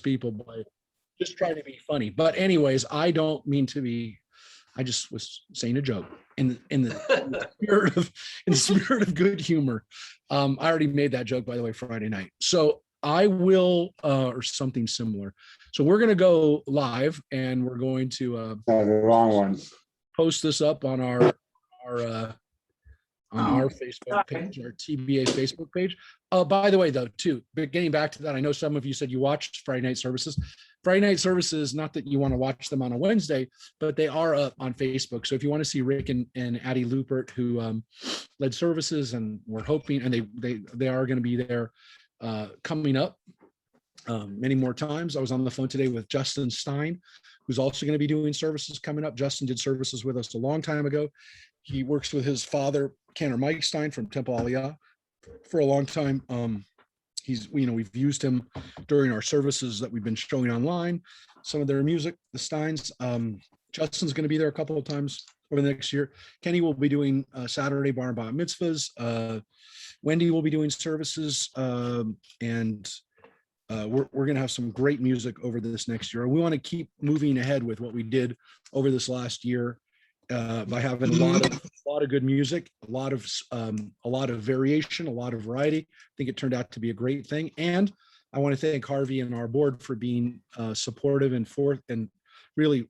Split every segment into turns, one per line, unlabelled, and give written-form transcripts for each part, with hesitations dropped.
people by just trying to be funny. But anyways, I don't mean to be. I just was saying a joke in the spirit of good humor. I already made that joke, by the way, Friday night. So I will, or something similar. So we're going to go live, and we're going to
the wrong one.
Post this up on our Facebook page, our TBA Facebook page. By the way, though, too, but getting back to that, I know some of you said you watched Friday night services. Friday night services, not that you want to watch them on a Wednesday, but they are up on Facebook. So if you want to see Rick and Addie Lupert, who led services, and we're hoping, and they are going to be there coming up many more times. I was on the phone today with Justin Stein, who's also going to be doing services coming up. Justin did services with us a long time ago. He works with his father, Cantor Mike Stein from Temple Aliyah, for a long time. We've used him during our services that we've been showing online, some of their music, the Steins. Justin's going to be there a couple of times over the next year. Kenny will be doing Saturday bar and bat mitzvahs. Wendy will be doing services, and we're going to have some great music over this next year. We want to keep moving ahead with what we did over this last year by having a lot of good music, a lot of variation, a lot of variety. I think it turned out to be a great thing. And I want to thank Harvey and our board for being supportive and really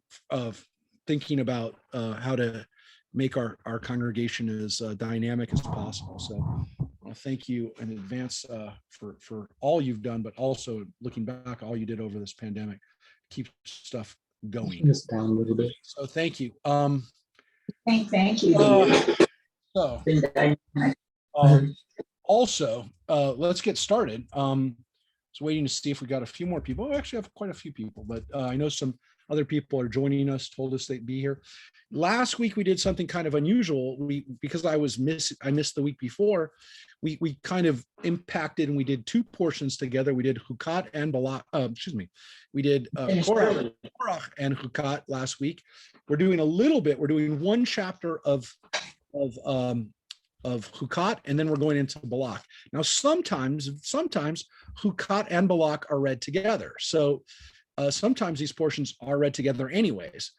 thinking about how to make our congregation as dynamic as possible. So thank you in advance for all you've done, but also looking back, all you did over this pandemic, keep stuff going.
This down a little bit.
So thank you.
Thank you.
Also, let's get started. So waiting to see if we got a few more people. We actually have quite a few people, but I know some other people are joining us, told us they'd be here. Last week we did something kind of unusual. Because I missed the week before, we kind of impacted, and we did two portions together. We did Hukat and Balak. We did Korach and Hukat last week. We're doing a little bit. We're doing one chapter of Hukat, and then we're going into Balak. Now, sometimes Hukat and Balak are read together. So sometimes these portions are read together anyways.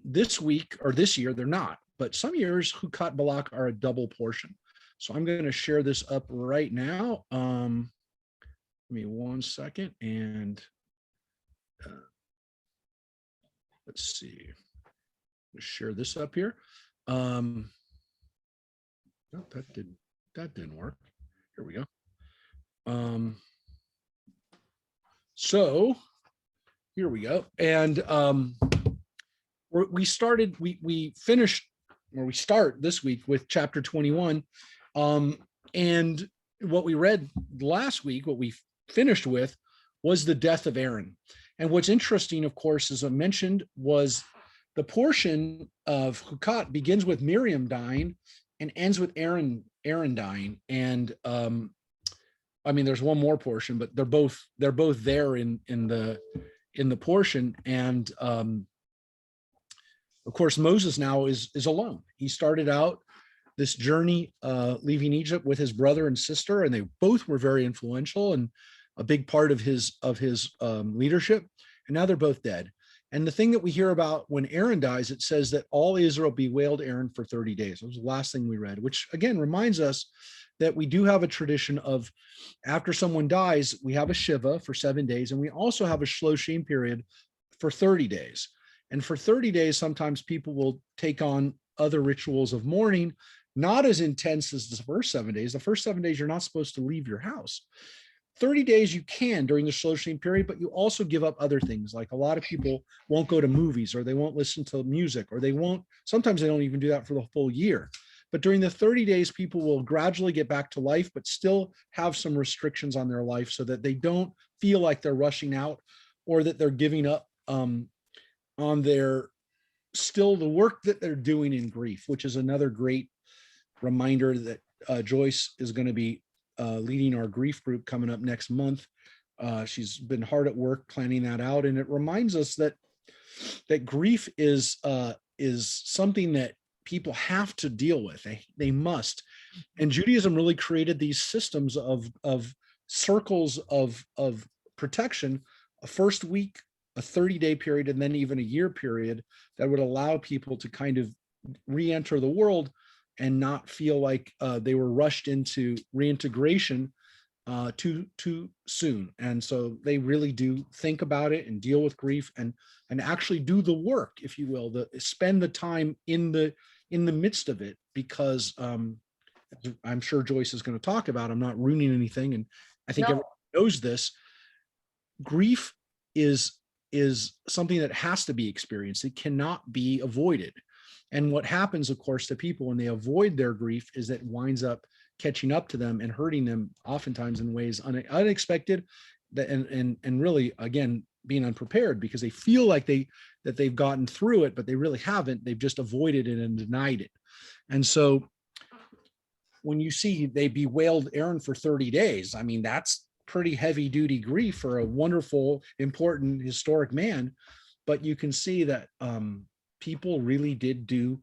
This week or this year, they're not, but some years Hukat Balak are a double portion. So I'm going to share this up right now. Give me 1 second, and let's see. Let's share this up here. No, that didn't work. Here we go. So here we go. And we start this week with chapter 21. And what we read last week, what we finished with, was the death of Aaron. And what's interesting, of course, as I mentioned, was the portion of Hukat begins with Miriam dying and ends with Aaron dying. And there's one more portion, but they're both there in the portion. And of course, Moses now is alone. He started out this journey leaving Egypt with his brother and sister, and they both were very influential and a big part of his leadership. And now they're both dead. And the thing that we hear about when Aaron dies, it says that all Israel bewailed Aaron for 30 days. That was the last thing we read, which again reminds us that we do have a tradition of, after someone dies, we have a Shiva for 7 days, and we also have a Shloshim period for 30 days. And for 30 days, sometimes people will take on other rituals of mourning, not as intense as the first 7 days. The first 7 days, you're not supposed to leave your house. 30 days you can during the Shloshim period, but you also give up other things. Like a lot of people won't go to movies, or they won't listen to music, or sometimes they don't even do that for the full year. But during the 30 days, people will gradually get back to life, but still have some restrictions on their life so that they don't feel like they're rushing out, or that they're giving up on the work that they're doing in grief, which is another great reminder that Joyce is going to be leading our grief group coming up next month. She's been hard at work planning that out, and it reminds us that grief is something that people have to deal with. They must. And Judaism really created these systems of circles of protection a first week, a 30-day period, and then even a year period that would allow people to kind of re-enter the world and not feel like they were rushed into reintegration too soon. And so they really do think about it and deal with grief and actually do the work, if you will, spend the time in the midst of it, because I'm sure Joyce is going to talk about, I'm not ruining anything, and I think everyone knows this. Grief is something that has to be experienced. It cannot be avoided. And what happens, of course, to people when they avoid their grief is that it winds up catching up to them and hurting them oftentimes in ways unexpected, and really, again, being unprepared, because they feel like they've gotten through it, but they really haven't. They've just avoided it and denied it. And so when you see they bewailed Aaron for 30 days, I mean, that's pretty heavy duty grief for a wonderful, important, historic man. But you can see that people really did do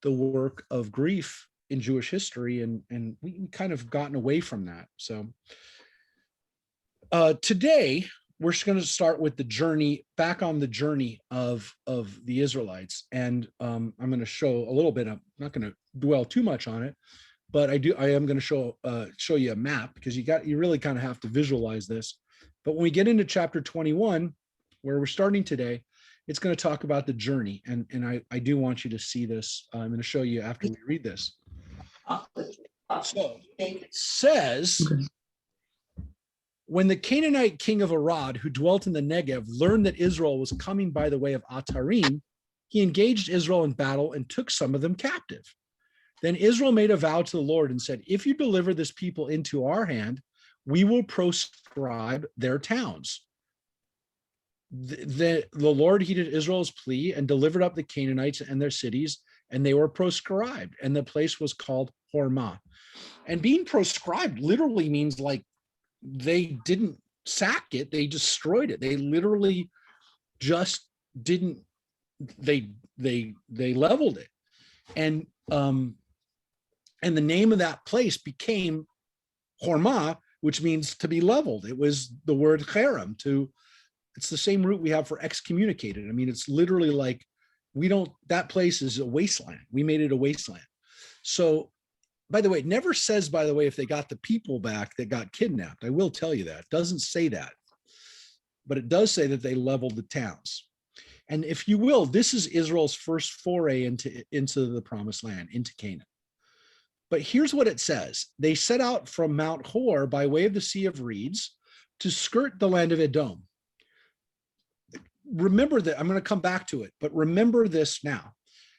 the work of grief in Jewish history, and we kind of gotten away from that. So today we're just going to start with the journey, back on the journey of the Israelites. And I'm going to show a little bit. I'm not going to dwell too much on it, but I am going to show you a map, because you really kind of have to visualize this. But when we get into chapter 21, where we're starting today, it's going to talk about the journey. And I do want you to see this. I'm going to show you after we read this. So it says, when the Canaanite king of Arad, who dwelt in the Negev, learned that Israel was coming by the way of Atarim, he engaged Israel in battle and took some of them captive. Then Israel made a vow to the Lord and said, if you deliver this people into our hand, we will proscribe their towns. The Lord heeded Israel's plea and delivered up the Canaanites and their cities, and they were proscribed, and the place was called Hormah. And being proscribed literally means like they didn't sack it, they destroyed it. They literally just didn't, they leveled it. And the name of that place became Hormah, which means to be leveled. It was the word cherem, it's the same root we have for excommunicated. I mean, it's literally like, that place is a wasteland. We made it a wasteland. So, by the way, it never says, by the way, if they got the people back that got kidnapped. I will tell you that. It doesn't say that. But it does say that they leveled the towns. And if you will, this is Israel's first foray into the promised land, into Canaan. But here's what it says. They set out from Mount Hor by way of the Sea of Reeds to skirt the land of Edom. Remember that, I'm going to come back to it, but remember this now.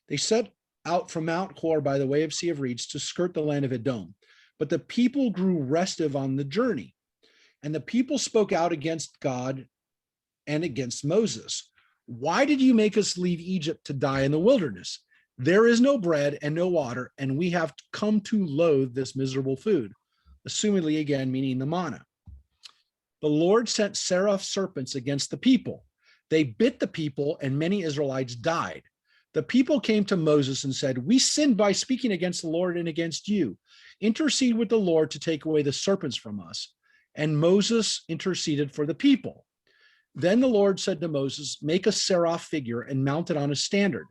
They set out from Mount Hor by the way of Sea of Reeds to skirt the land of Edom. But the people grew restive on the journey, and the people spoke out against God and against Moses. Why did you make us leave Egypt to die in the wilderness? There is no bread and no water, and we have come to loathe this miserable food. Assumedly, again, meaning the manna. The Lord sent seraph serpents against the people. They bit the people, and many Israelites died. The people came to Moses and said, we sinned by speaking against the Lord and against you. Intercede with the Lord to take away the serpents from us. And Moses interceded for the people. Then the Lord said to Moses, make a seraph figure and mount it on a standard.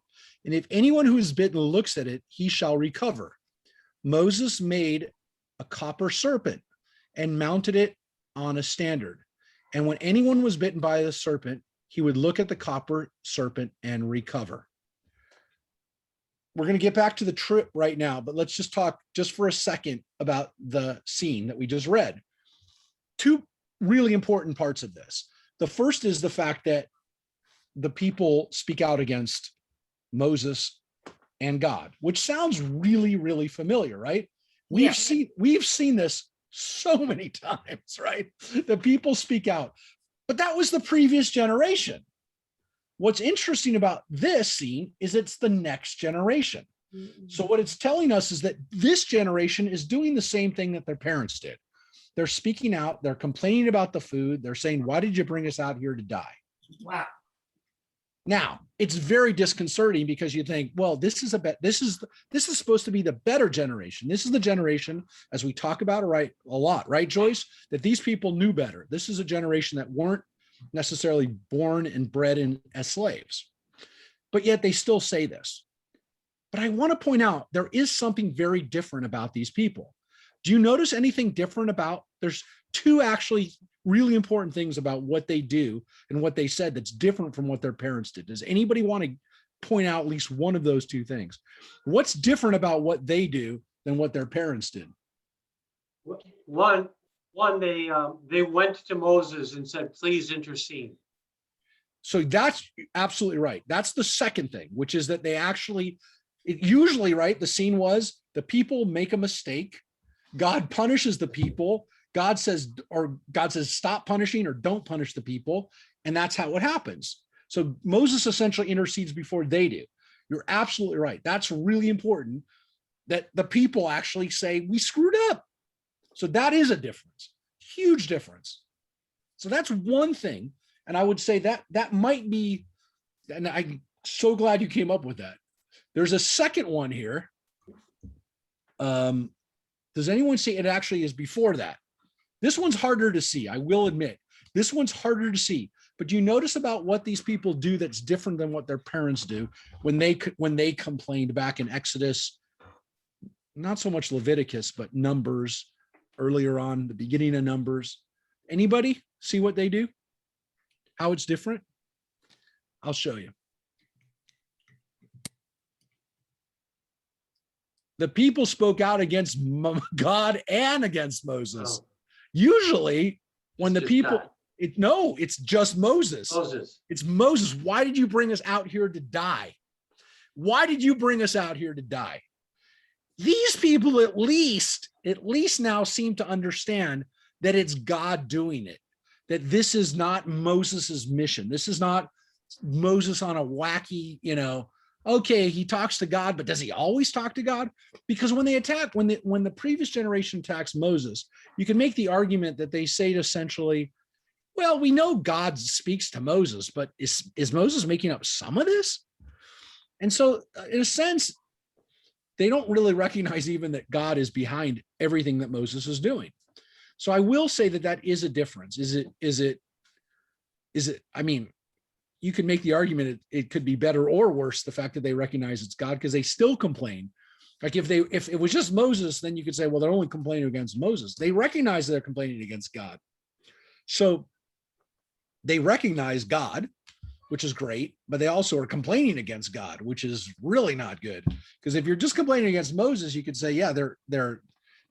And if anyone who is bitten looks at it, he shall recover. Moses made a copper serpent and mounted it on a standard. And when anyone was bitten by the serpent, he would look at the copper serpent and recover. We're going to get back to the trip right now, but let's just talk just for a second about the scene that we just read. Two really important parts of this. The first is the fact that the people speak out against Moses and God, which sounds really, really familiar, right? We've seen this so many times, right? The people speak out. But that was the previous generation. What's interesting about this scene is it's the next generation. So what it's telling us is that this generation is doing the same thing that their parents did. They're speaking out, they're complaining about the food, they're saying, why did you bring us out here to die?
Wow.
Now, it's very disconcerting because you think, well, this is supposed to be the better generation. This is the generation, as we talk about a lot, right, Joyce, that these people knew better. This is a generation that weren't necessarily born and bred in as slaves. But yet they still say this. But I want to point out there is something very different about these people. Do you notice anything different about, there's two actually really important things about what they do and what they said that's different from what their parents did. Does anybody want to point out at least one of those two things? What's different about what they do than what their parents did?
One, they went to Moses and said, please intercede.
So that's absolutely right. That's the second thing, which is that they actually, usually, right, the scene was the people make a mistake. God punishes the people. God says, stop punishing or don't punish the people. And that's how it happens. So Moses essentially intercedes before they do. You're absolutely right. That's really important that the people actually say, we screwed up. So that is a difference, huge difference. So that's one thing. And I would say that might be, and I'm so glad you came up with that. There's a second one here. Does anyone see it actually is before that? This one's harder to see, I will admit. This one's harder to see. But do you notice about what these people do that's different than what their parents do when they complained back in Exodus, not so much Leviticus, but Numbers, earlier on, the beginning of Numbers? Anybody see what they do? How it's different? I'll show you. The people spoke out against God and against Moses.
Oh.
Usually when the people,
God.
It's just Moses.
Moses.
It's Moses. Why did you bring us out here to die? Why did you bring us out here to die? These people at least now seem to understand that it's God doing it, that this is not Moses's mission. This is not Moses on a wacky, okay, he talks to God, but does he always talk to God? Because when they attack, when the previous generation attacks Moses, you can make the argument that they say essentially, well, we know God speaks to Moses, but is Moses making up some of this? And so in a sense, they don't really recognize even that God is behind everything that Moses is doing. So I will say that is a difference. Is it, I mean, you can make the argument it could be better or worse, the fact that they recognize it's God, because they still complain. Like if it was just Moses, then you could say, well, they're only complaining against Moses. They recognize they're complaining against God. So they recognize God, which is great, but they also are complaining against God, which is really not good. Because if you're just complaining against Moses, you could say, yeah, they're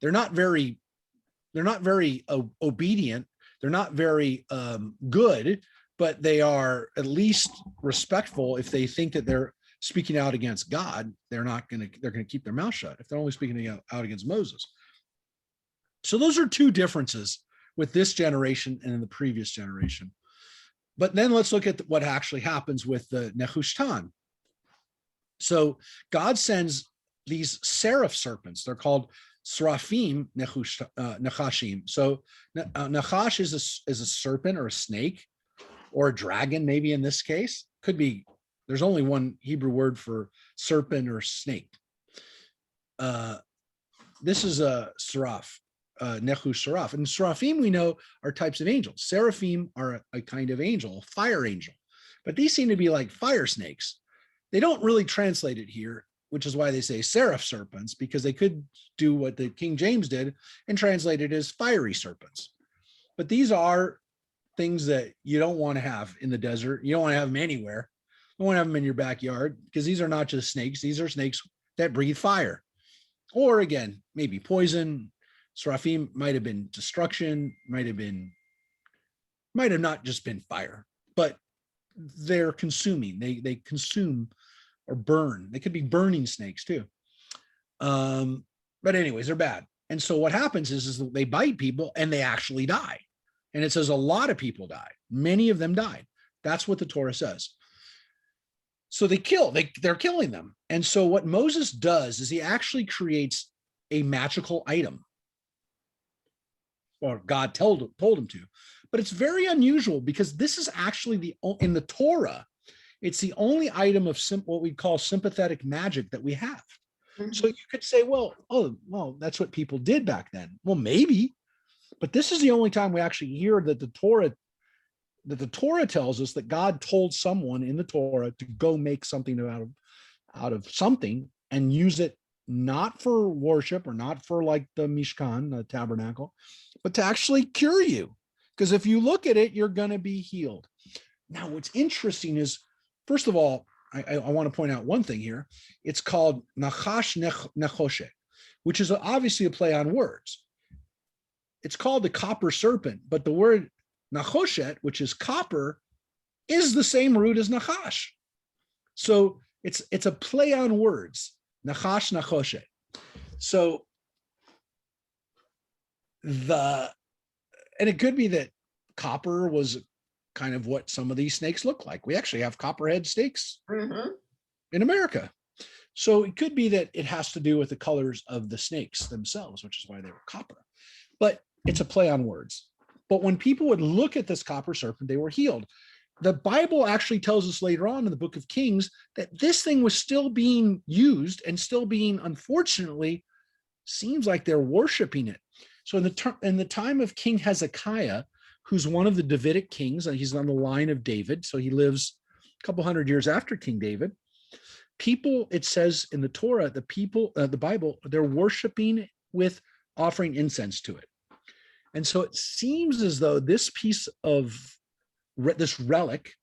not very obedient. They're not very good, but they are at least respectful. If they think that they're speaking out against God, they're going to keep their mouth shut if they're only speaking out against Moses. So those are two differences with this generation and in the previous generation. But then let's look at what actually happens with the Nehushtan. So God sends these seraph serpents. They're called Seraphim Nechashim. So Nechash is a serpent or a snake or a dragon, maybe in this case. Could be, there's only one Hebrew word for serpent or snake. This is a seraph. Nechush Seraph. And Seraphim, we know, are types of angels. Seraphim are a kind of angel, a fire angel. But these seem to be like fire snakes. They don't really translate it here, which is why they say seraph serpents, because they could do what the King James did and translate it as fiery serpents. But these are things that you don't want to have in the desert. You don't want to have them anywhere. You don't want to have them in your backyard, because these are not just snakes. These are snakes that breathe fire. Or again, maybe poison. Seraphim might have been destruction, might have not just been fire, but they're consuming. They consume or burn. They could be burning snakes too. But anyways, they're bad. And so what happens is that they bite people and they actually die. And it says a lot of people died. Many of them died. That's what the Torah says. So they're killing them. And so what Moses does is he actually creates a magical item. Or God told him to, but it's very unusual because this is actually in the Torah, it's the only item of what we call sympathetic magic that we have. Mm-hmm. So you could say, well, that's what people did back then. Well, maybe, but this is the only time we actually hear that the Torah that the Torah tells us that God told someone in the Torah to go make something out of something and use it not for worship or not for like the Mishkan, the tabernacle, but to actually cure you. Because if you look at it, you're going to be healed. Now, what's interesting is, first of all, I want to point out one thing here. It's called Nachash Nechoshet, which is obviously a play on words. It's called the copper serpent, but the word Nachoshet, which is copper, is the same root as Nachash. So it's a play on words, Nachash Nachoshet. So and it could be that copper was kind of what some of these snakes look like. We actually have copperhead snakes in America. So it could be that it has to do with the colors of the snakes themselves, which is why they were copper. But it's a play on words. But when people would look at this copper serpent, they were healed. The Bible actually tells us later on in the book of Kings that this thing was still being used and still being, unfortunately, seems like they're worshiping it. So in the time of King Hezekiah, who's one of the Davidic kings, and he's on the line of David, so he lives a couple hundred years after King David, people, it says in the Torah, the Bible, they're worshiping with offering incense to it. And so it seems as though this piece of this relic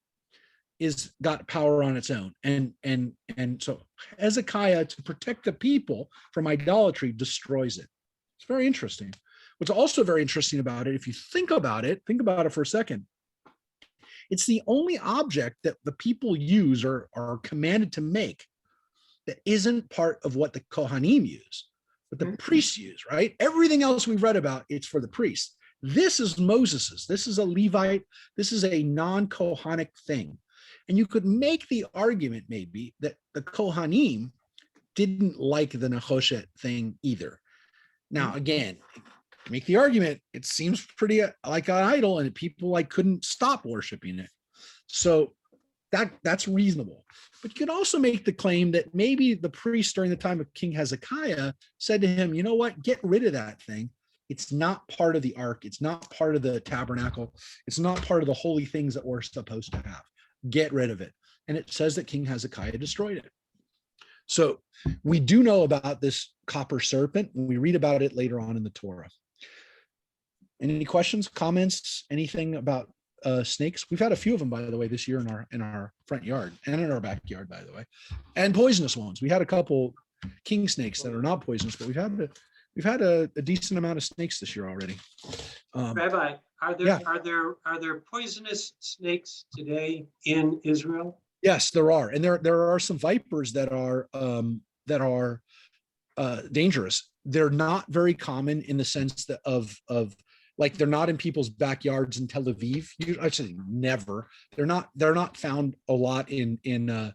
is got power on its own. And so Hezekiah, to protect the people from idolatry, destroys it. It's very interesting. What's also very interesting about it, if you think about it for a second, it's the only object that the people use or are commanded to make that isn't part of what the Kohanim use, but the priests use, right? Everything else we've read about, it's for the priests. This is Moses's. This is a Levite. This is a non-Kohanic thing. And you could make the argument maybe that the Kohanim didn't like the Nechoshet thing either. Now, again, make the argument, it seems pretty like an idol and people like couldn't stop worshiping it. So that's reasonable. But you could also make the claim that maybe the priest during the time of King Hezekiah said to him, you know what, get rid of that thing. It's not part of the ark. It's not part of the tabernacle. It's not part of the holy things that we're supposed to have. Get rid of it. And it says that King Hezekiah destroyed it. So we do know about this copper serpent, and we read about it later on in the Torah. Any questions, comments, anything about snakes? We've had a few of them, by the way, this year in our front yard and in our backyard, by the way, and poisonous ones. We had a couple king snakes that are not poisonous, but we've had a decent amount of snakes this year already.
Rabbi, are there poisonous snakes today in Israel?
Yes, there are, and there are some vipers that are dangerous. They're not very common in the sense that of like they're not in people's backyards in Tel Aviv. Actually, never. They're not found a lot in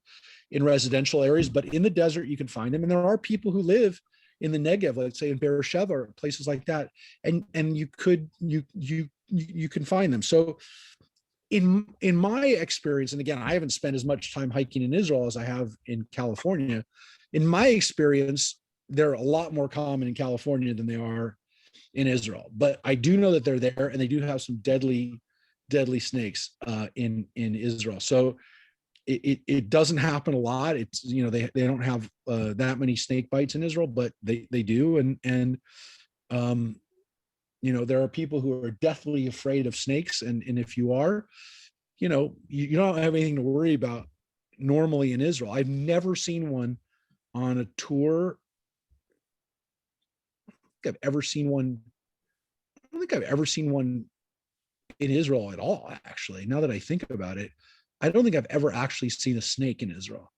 residential areas, but in the desert you can find them. And there are people who live in the Negev, let's say in Beersheba or places like that, and you can find them. So in my experience, and again, I haven't spent as much time hiking in Israel as I have in California. In my experience, they're a lot more common in California than they are in Israel. But I do know that they're there, and they do have some deadly snakes in Israel. So it doesn't happen a lot. It's, they don't have that many snake bites in Israel, but they do, and there are people who are deathly afraid of snakes, and if you are, you don't have anything to worry about normally in Israel. I've never seen one on a tour. I don't think I've ever seen one in Israel at all, actually. Now that I think about it, I don't think I've ever actually seen a snake in Israel.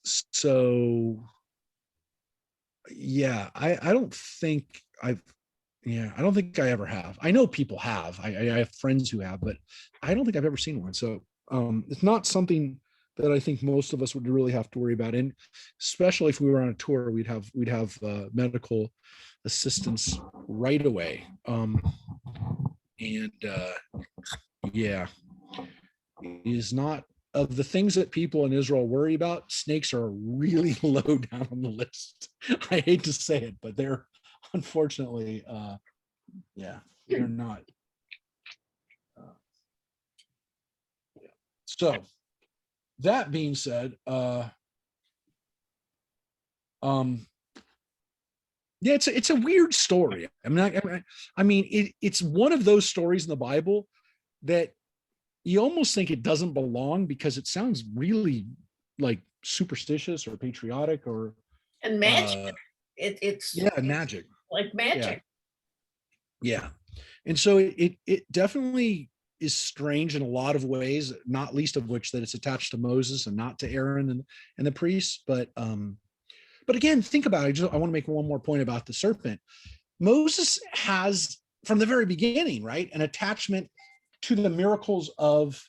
So yeah, I don't think I ever have. I know people have. I have friends who have, but I don't think I've ever seen one. So it's not something that I think most of us would really have to worry about. And especially if we were on a tour, we'd have medical assistance right away. Yeah, it is not, of the things that people in Israel worry about, snakes are really low down on the list. I hate to say it, but they're unfortunately, they're not. So that being said, yeah, it's a weird story. It's one of those stories in the Bible that you almost think it doesn't belong because it sounds really like superstitious or patriotic or
And magic. It's
magic.
like magic.
Yeah. And so it definitely is strange in a lot of ways, not least of which that it's attached to Moses and not to Aaron and the priests. But again, think about it. I want to make one more point about the serpent. Moses has, from the very beginning, right, an attachment to the miracles of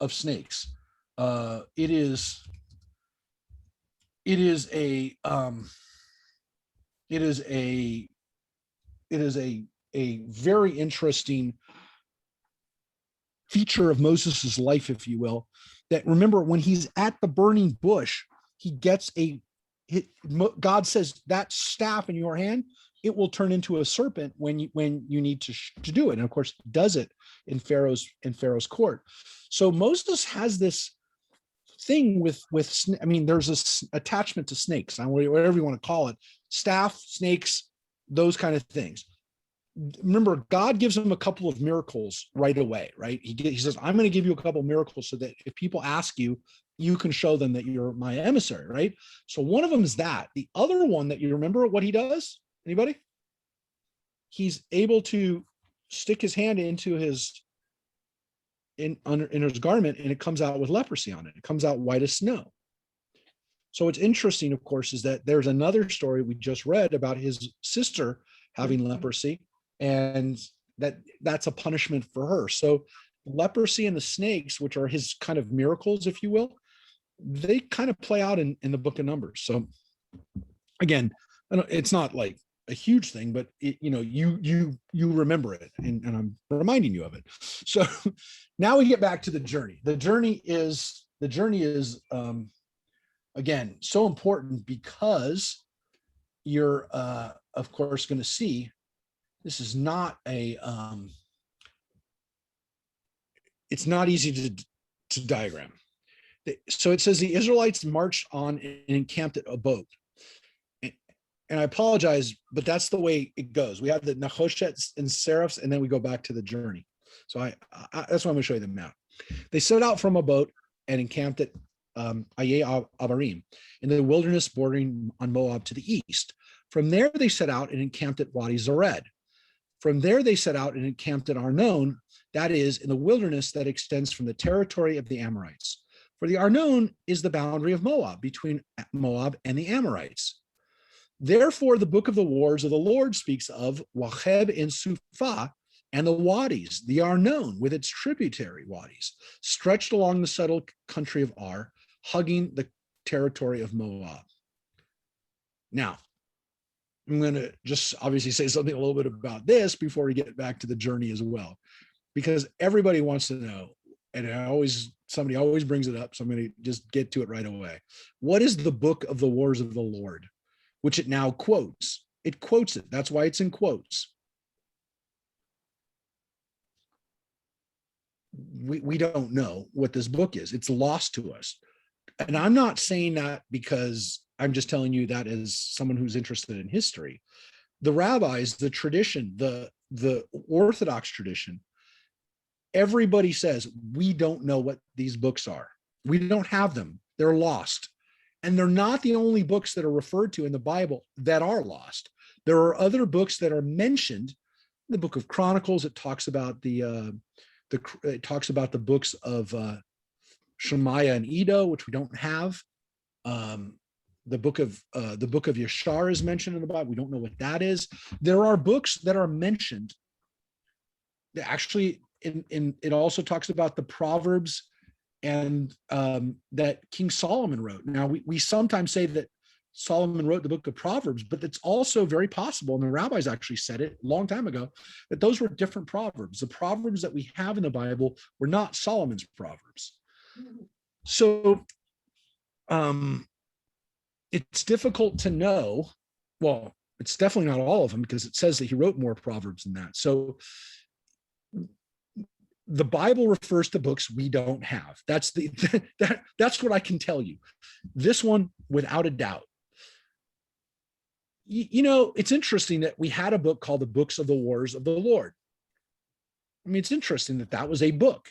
snakes. It is a very interesting feature of Moses's life, if you will, that remember when he's at the burning bush, he gets God says that staff in your hand, it will turn into a serpent when you need to do it. And of course, he does it in Pharaoh's court. So Moses has this thing with there's this attachment to snakes, whatever you want to call it, staff, snakes, those kind of things. Remember, God gives him a couple of miracles right away, right? He says, I'm going to give you a couple of miracles so that if people ask you, you can show them that you're my emissary, right? So one of them is that. The other one that you remember what he does? Anybody? He's able to stick his hand into his in his garment, and it comes out with leprosy on it. It comes out white as snow. So what's interesting, of course, is that there's another story we just read about his sister having leprosy, and that's a punishment for her. So leprosy and the snakes, which are his kind of miracles, if you will, they kind of play out in the book of Numbers. So again, it's not like a huge thing, but you remember it, and I'm reminding you of it. So now we get back to the journey. The journey is again so important because you're of course going to see this is not it's not easy to diagram. So it says the Israelites marched on and encamped at a boat. And I apologize, but that's the way it goes. We have the Nehoshets and Seraphs, and then we go back to the journey. So I that's why I'm going to show you the map. They set out from a boat and encamped at Aye Abarim in the wilderness bordering on Moab to the east. From there, they set out and encamped at Wadi Zered. From there, they set out and encamped at Arnon, that is, in the wilderness that extends from the territory of the Amorites. For the Arnon is the boundary of Moab, between Moab and the Amorites. Therefore, the book of the wars of the Lord speaks of Wacheb and Suphah and the wadis, the Arnon with its tributary wadis, stretched along the settled country of Ar, hugging the territory of Moab. Now, I'm going to just obviously say something a little bit about this before we get back to the journey as well, because everybody wants to know, and somebody always brings it up, so I'm going to just get to it right away. What is the book of the wars of the Lord, which it now quotes? It quotes it. That's why it's in quotes. We don't know what this book is. It's lost to us. And I'm not saying that because I'm just telling you that as someone who's interested in history. The rabbis, the tradition, the Orthodox tradition, everybody says, we don't know what these books are. We don't have them. They're lost. And they're not the only books that are referred to in the Bible that are lost. There are other books that are mentioned. In the book of Chronicles, it talks about the books of Shemaiah and Edo, which we don't have. The book of Yashar is mentioned in the Bible. We don't know what that is. There are books that are mentioned. Actually, it also talks about the Proverbs and that King Solomon wrote. Now, we sometimes say that Solomon wrote the book of Proverbs, but it's also very possible, and the rabbis actually said it a long time ago, that those were different Proverbs. The Proverbs that we have in the Bible were not Solomon's Proverbs. So it's difficult to know. Well, it's definitely not all of them, because it says that he wrote more Proverbs than that. So the Bible refers to books we don't have. That's that's what I can tell you. This one, without a doubt. You know, it's interesting that we had a book called the Books of the Wars of the Lord. I mean, it's interesting that that was a book.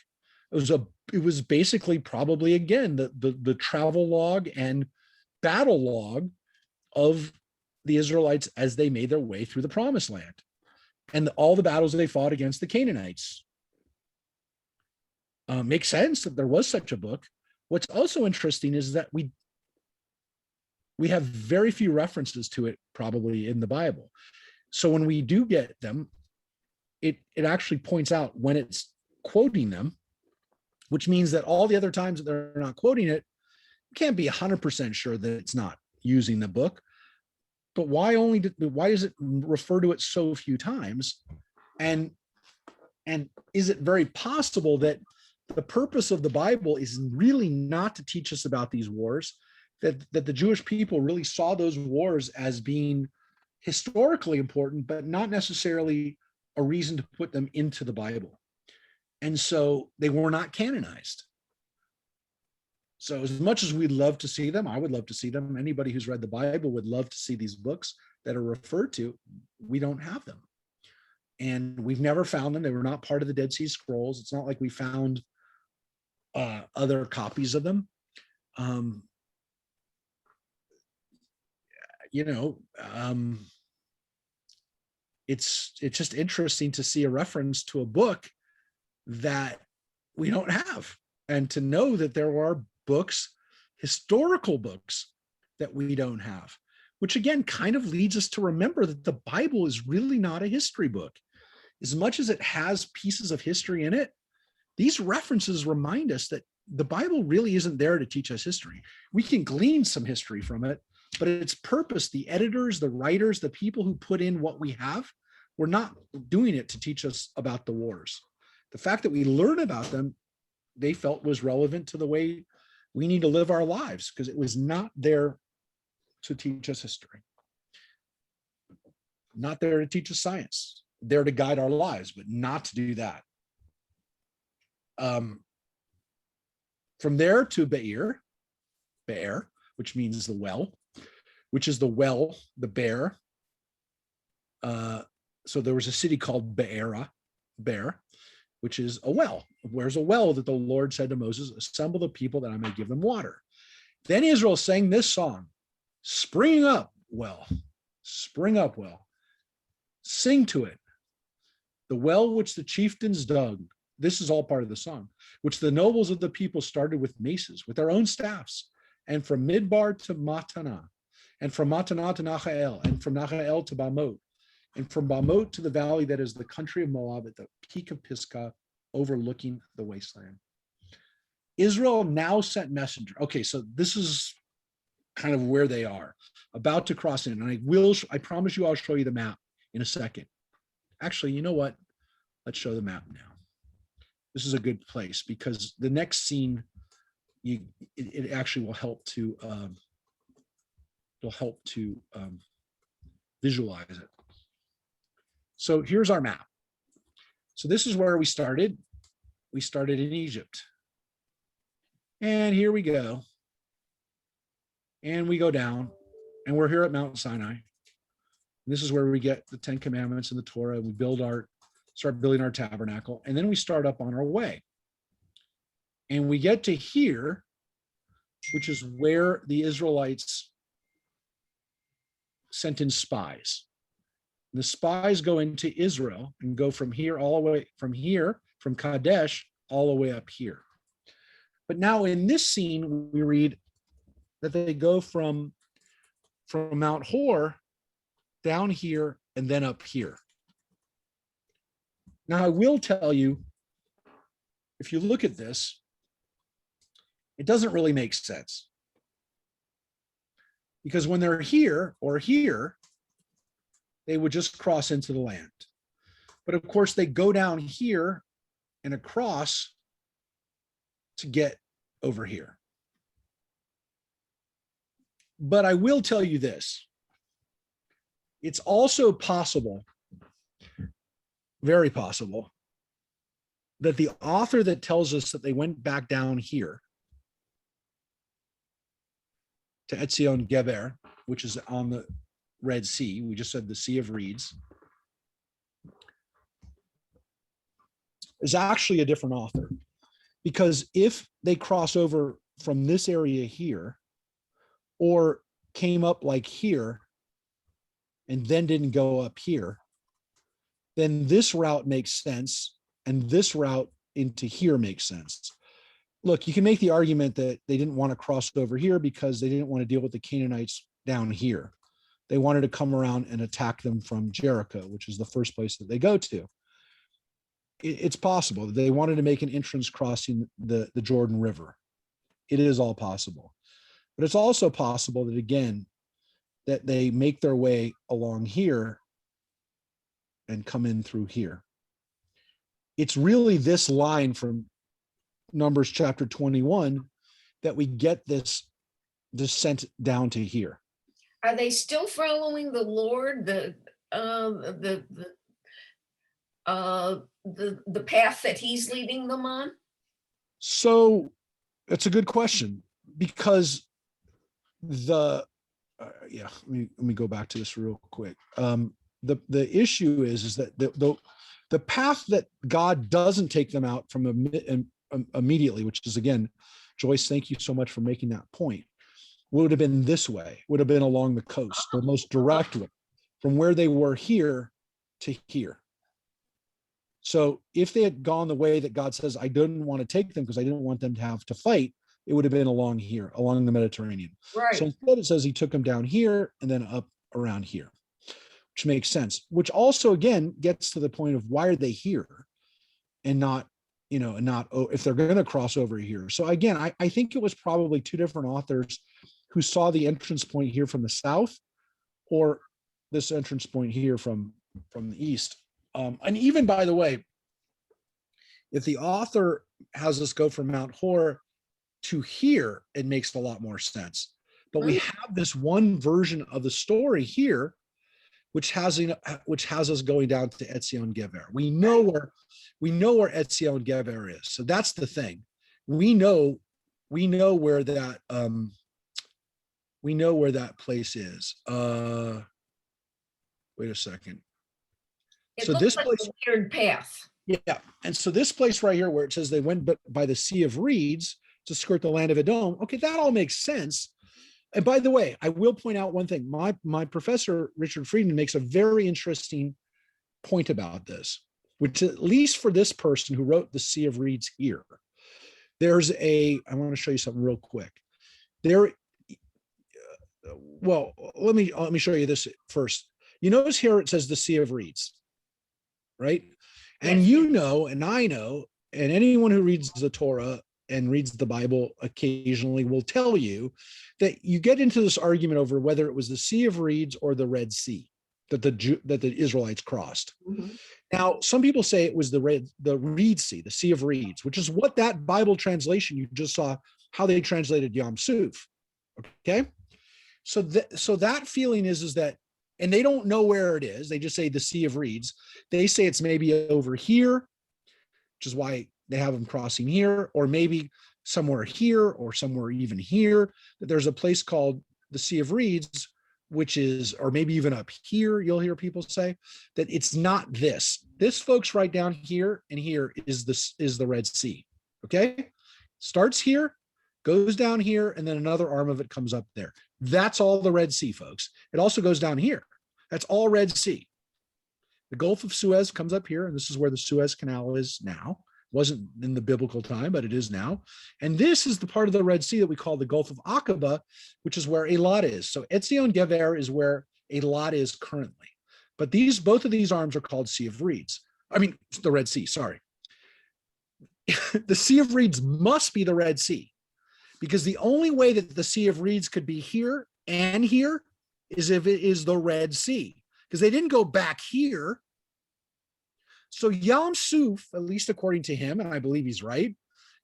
It was basically probably, again, the travel log and battle log of the Israelites as they made their way through the promised land and all the battles they fought against the Canaanites. Makes sense that there was such a book. What's also interesting is that we have very few references to it probably in the Bible. So when we do get them, it actually points out when it's quoting them, which means that all the other times that they're not quoting it, you can't be 100% sure that it's not using the book. But why does it refer to it so few times? And is it very possible that the purpose of the Bible is really not to teach us about these wars, that the Jewish people really saw those wars as being historically important, but not necessarily a reason to put them into the Bible. And so they were not canonized. So as much as we'd love to see them, I would love to see them. Anybody who's read the Bible would love to see these books that are referred to. We don't have them. And we've never found them. They were not part of the Dead Sea Scrolls. It's not like we found other copies of them. It's just interesting to see a reference to a book that we don't have, and to know that there are books, historical books, that we don't have, which again kind of leads us to remember that the Bible is really not a history book. As much as it has pieces of history in it, these references remind us that the Bible really isn't there to teach us history. We can glean some history from it, but its purpose, the editors, the writers, the people who put in what we have, we're not doing it to teach us about the wars. The fact that we learn about them, they felt was relevant to the way we need to live our lives, because it was not there to teach us history, not there to teach us science, there to guide our lives, but not to do that. From there to Be'er, which means the well, which is the well, the bear. So there was a city called Be'er, which is a well. Where's a well that the Lord said to Moses, assemble the people that I may give them water. Then Israel sang this song, spring up, well, sing to it. The well which the chieftains dug, this is all part of the song, which the nobles of the people started with maces, with their own staffs, and from Midbar to Matana, and from Matana to Nachael, and from Nachael to Bamot, and from Bamot to the valley that is the country of Moab at the peak of Pisgah, overlooking the wasteland. Israel now sent messenger. Okay, so this is kind of where they are, about to cross in. And I promise you I'll show you the map in a second. Actually, you know what? Let's show the map now. This is a good place because the next scene, it actually will help to visualize it. So here's our map. So this is where we started. We started in Egypt. And here we go. And we go down, and we're here at Mount Sinai. This is where we get the 10 Commandments and the Torah. We start building our tabernacle, and then we start up on our way. And we get to here, which is where the Israelites sent in spies. The spies go into Israel and go from here all the way, from Kadesh, all the way up here. But now in this scene, we read that they go from Mount Hor down here and then up here. Now, I will tell you, if you look at this, it doesn't really make sense. Because when they're here or here, they would just cross into the land. But of course, they go down here and across to get over here. But I will tell you this. It's also possible, very possible, that the author that tells us that they went back down here to Etzion Geber, which is on the Red Sea, we just said the Sea of Reeds, is actually a different author. Because if they cross over from this area here, or came up like here, and then didn't go up here, then this route makes sense, and this route into here makes sense. Look, you can make the argument that they didn't want to cross over here because they didn't want to deal with the Canaanites down here. They wanted to come around and attack them from Jericho, which is the first place that they go to. It's possible. They wanted to make an entrance crossing the Jordan River. It is all possible. But it's also possible that, again, that they make their way along here and come in through here. It's really this line from Numbers chapter 21 that we get this descent down to here.
Are they still following the Lord, the path that he's leading them on?
So it's a good question, because let me go back to this real quick. The issue is that the path that God doesn't take them out from immediately, which is, again, Joyce, thank you so much for making that point, would have been this way, would have been along the coast, the most direct way, from where they were here to here. So if they had gone the way that God says, I didn't want to take them because I didn't want them to have to fight, it would have been along here, along the Mediterranean.
Right.
So instead it says he took them down here and then up around here, which makes sense, which also, again, gets to the point of why are they here and not, if they're going to cross over here. So again, I think it was probably two different authors who saw the entrance point here from the south, or this entrance point here from the east. And even, by the way, if the author has us go from Mount Hor to here, it makes a lot more sense. But we have this one version of the story here, which has us going down to Etzion Geber. We know where Etzion Geber is. So that's the thing. We know where that place is. Wait a second.
It
So
looks
this
like
place,
a weird path.
yeah. And so this place right here, where it says they went by the Sea of Reeds to skirt the land of Edom. Okay, that all makes sense. And by the way, I will point out one thing. My professor, Richard Friedman, makes a very interesting point about this, which, at least for this person who wrote the Sea of Reeds here, I want to show you something real quick. Let me show you this first. You notice here it says the Sea of Reeds, right? And and I know, and anyone who reads the Torah and reads the Bible occasionally will tell you that you get into this argument over whether it was the Sea of Reeds or the Red Sea that the Israelites crossed.
Mm-hmm.
Now, some people say it was the Reed Sea, the Sea of Reeds, which is what that Bible translation you just saw, how they translated Yam Suf. Okay, so that feeling is that, and they don't know where it is. They just say the Sea of Reeds. They say it's maybe over here, which is why they have them crossing here, or maybe somewhere here, or somewhere even here. That there's a place called the Sea of Reeds, which is, or maybe even up here, you'll hear people say that it's not this. This, folks, right down here and here is the Red Sea. Okay, starts here, goes down here, and then another arm of it comes up there. That's all the Red Sea, folks. It also goes down here. That's all Red Sea. The Gulf of Suez comes up here, and this is where the Suez Canal is now. Wasn't in the biblical time, but it is now. And this is the part of the Red Sea that we call the Gulf of Aqaba, which is where Eilat is. So Etzion Geber is where Eilat is currently. But both of these arms are called Sea of Reeds. I mean, the Red Sea, sorry. The Sea of Reeds must be the Red Sea, because the only way that the Sea of Reeds could be here and here is if it is the Red Sea, because they didn't go back here. So Yam Suf, at least according to him, and I believe he's right,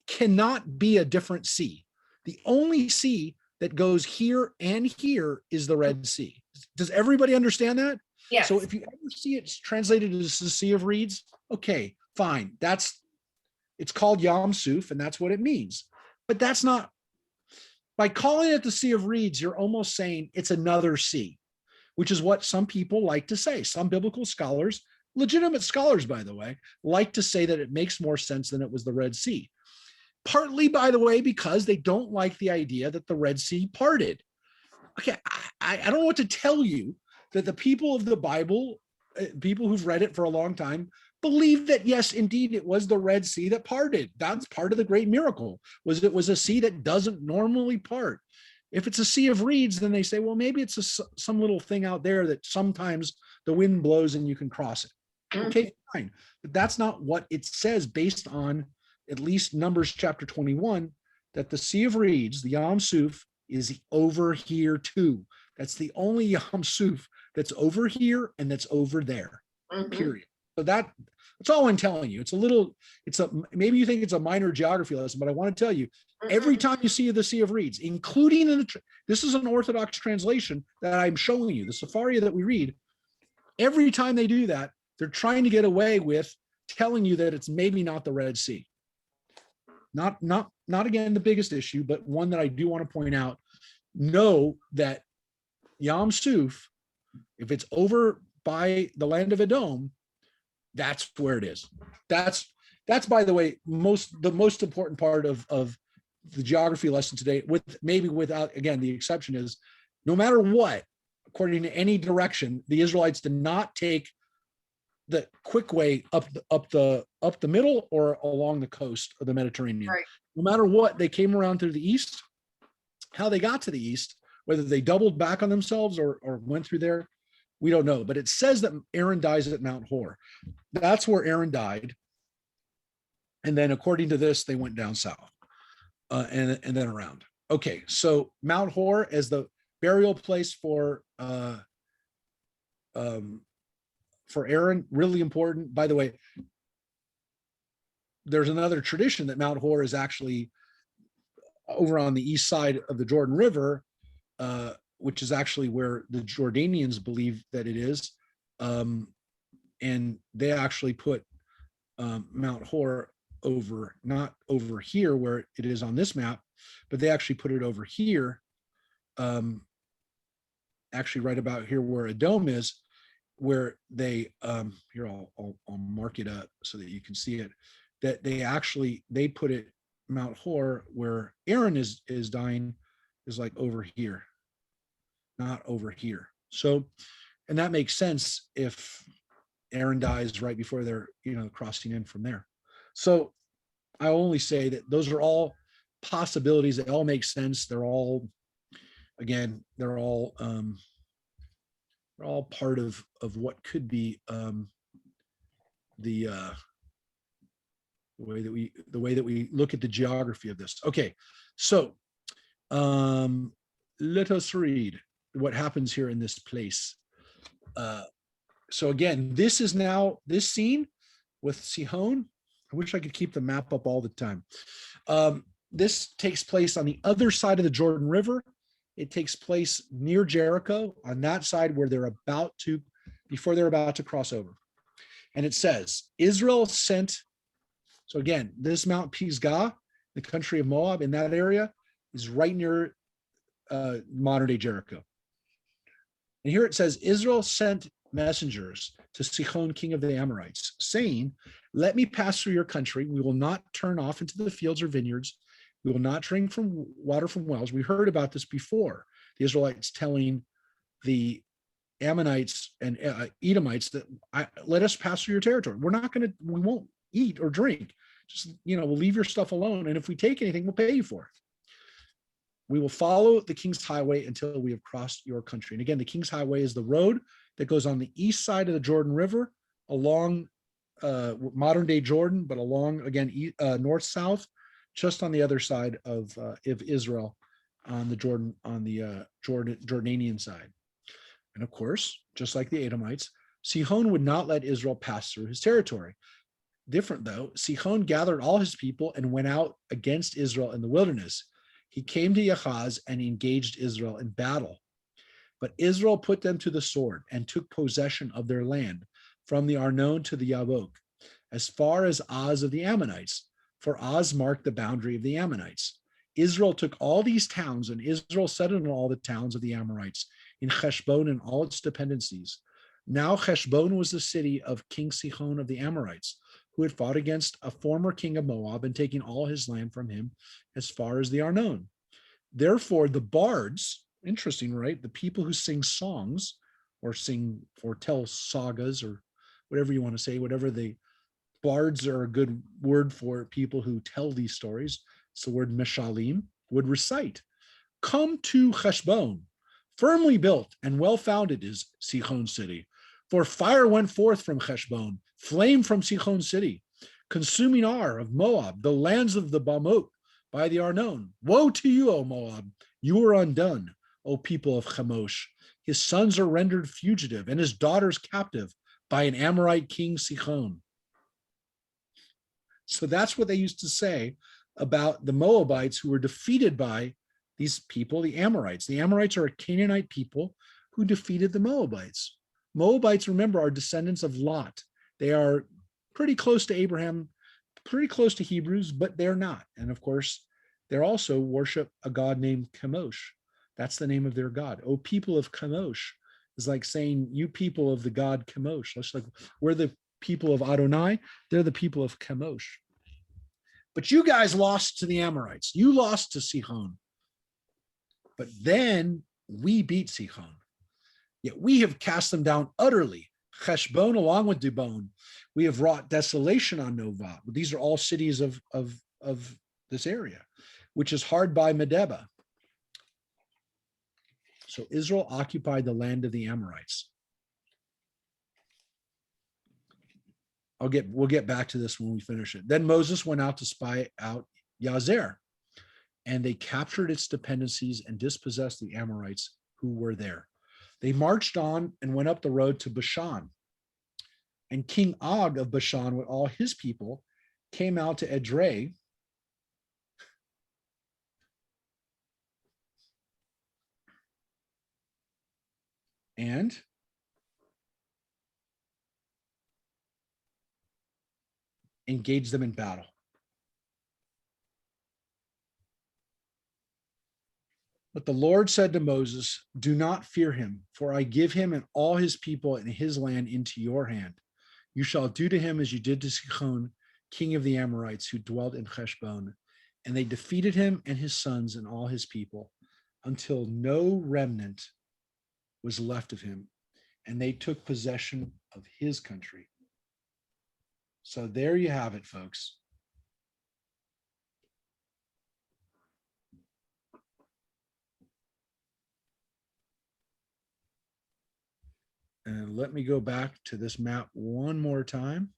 cannot be a different sea. The only sea that goes here and here is the Red Sea. Does everybody understand that?
Yes.
So if you ever see it translated as the Sea of Reeds, okay, fine. That's It's called Yam Suf, and that's what it means. But that's not, by calling it the Sea of Reeds, you're almost saying it's another sea, which is what some people like to say. Some biblical scholars, legitimate scholars, by the way, like to say that it makes more sense than it was the Red Sea. Partly, by the way, because they don't like the idea that the Red Sea parted. Okay, I don't know what to tell you, that the people of the Bible, people who've read it for a long time, believe that, yes, indeed, it was the Red Sea that parted. That's part of the great miracle, was it was a sea that doesn't normally part. If it's a sea of reeds, then they say, well, maybe it's some little thing out there that sometimes the wind blows and you can cross it. Okay, fine. But that's not what it says, based on at least Numbers chapter 21, that the Sea of Reeds, the Yam Suf, is over here too. That's the only Yam Suf that's over here and that's over there, period. So that's all I'm telling you. Maybe you think it's a minor geography lesson, but I want to tell you, every time you see the Sea of Reeds, including this is an Orthodox translation that I'm showing you, the Sepharia that we read, every time they do that, they're trying to get away with telling you that it's maybe not the Red Sea. Not again, the biggest issue, but one that I do want to point out. Know that Yam Suf, if it's over by the land of Edom, that's where it is. That's by the way, the most important part of the geography lesson today, without, again, the exception is, no matter what, according to any direction, the Israelites did not take the quick way up the middle or along the coast of the Mediterranean.
Right.
No matter what, they came around through the east. How they got to the east, whether they doubled back on themselves or went through there, we don't know. But it says that Aaron dies at Mount Hor. That's where Aaron died. And then according to this, they went down south and then around. Okay, so Mount Hor as the burial place for Aaron, really important. By the way, there's another tradition that Mount Hor is actually over on the east side of the Jordan River, which is actually where the Jordanians believe that it is. And they actually put Mount Hor not over here where it is on this map, but they actually put it over here, actually right about here where Edom is, where they, here, I'll mark it up so that you can see it, that they put it, Mount Hor, where Aaron is dying, is like over here, not over here. So, and that makes sense if Aaron dies right before they're, crossing in from there. So I only say that those are all possibilities. They all make sense. They're all part of what could be the way that we look at the geography of this. Okay, so let us read what happens here in this place. So again, this is now this scene with Sihon. I wish I could keep the map up all the time. This takes place on the other side of the Jordan River. It takes place near Jericho, on that side where before they're about to cross over. And it says, Israel sent, so again, this Mount Pisgah, the country of Moab in that area, is right near modern day Jericho. And here it says, Israel sent messengers to Sihon, king of the Amorites, saying, let me pass through your country. We will not turn off into the fields or vineyards. We will not drink from water from wells. We heard about this before. The Israelites telling the Ammonites and Edomites that let us pass through your territory. We won't eat or drink. Just, we'll leave your stuff alone. And if we take anything, we'll pay you for it. We will follow the King's Highway until we have crossed your country. And again, the King's Highway is the road that goes on the east side of the Jordan River along modern day Jordan, but along, again, north-south, just on the other side of Israel, on the Jordanian side. And of course, just like the Edomites, Sihon would not let Israel pass through his territory. Different though, Sihon gathered all his people and went out against Israel in the wilderness. He came to Yahaz and engaged Israel in battle. But Israel put them to the sword and took possession of their land from the Arnon to the Yabok, as far as Oz of the Ammonites, for Oz marked the boundary of the Ammonites. Israel took all these towns, and Israel settled in all the towns of the Amorites, in Heshbon and all its dependencies. Now Heshbon was the city of King Sihon of the Amorites, who had fought against a former king of Moab and taken all his land from him as far as the Arnon. Therefore, the bards, interesting, right? The people who sing songs or tell sagas or whatever you want to say, whatever the bards are a good word for people who tell these stories. It's the word meshalim, would recite, come to Heshbon, firmly built and well-founded is Sihon city. For fire went forth from Heshbon, flame from Sihon city, consuming Ar of Moab, the lands of the Bamot by the Arnon. Woe to you, O Moab, you are undone, O people of Chemosh. His sons are rendered fugitive and his daughters captive by an Amorite king Sihon. So that's what they used to say about the Moabites who were defeated by these people, the Amorites. The Amorites are a Canaanite people who defeated the Moabites. Moabites, remember, are descendants of Lot. They are pretty close to Abraham, pretty close to Hebrews, but they're not. And of course, they also worship a god named Chemosh. That's the name of their god. O people of Chemosh is like saying, you people of the god Chemosh. That's like, we're the people of Adonai, they're the people of Chemosh. But you guys lost to the Amorites. You lost to Sihon. But then we beat Sihon. Yet we have cast them down utterly. Heshbon along with Dibon. We have wrought desolation on Nova. These are all cities of this area, which is hard by Medeba. So Israel occupied the land of the Amorites. We'll get back to this when we finish it. Then Moses went out to spy out Yazer, and they captured its dependencies and dispossessed the Amorites who were there. They marched on and went up the road to Bashan. And King Og of Bashan with all his people came out to Edrei, and engaged them in battle. But the Lord said to Moses, do not fear him, for I give him and all his people and his land into your hand. You shall do to him as you did to Sihon, king of the Amorites, who dwelt in Heshbon. And they defeated him and his sons and all his people until no remnant was left of him. And they took possession of his country. So there you have it, folks. And let me go back to this map one more time.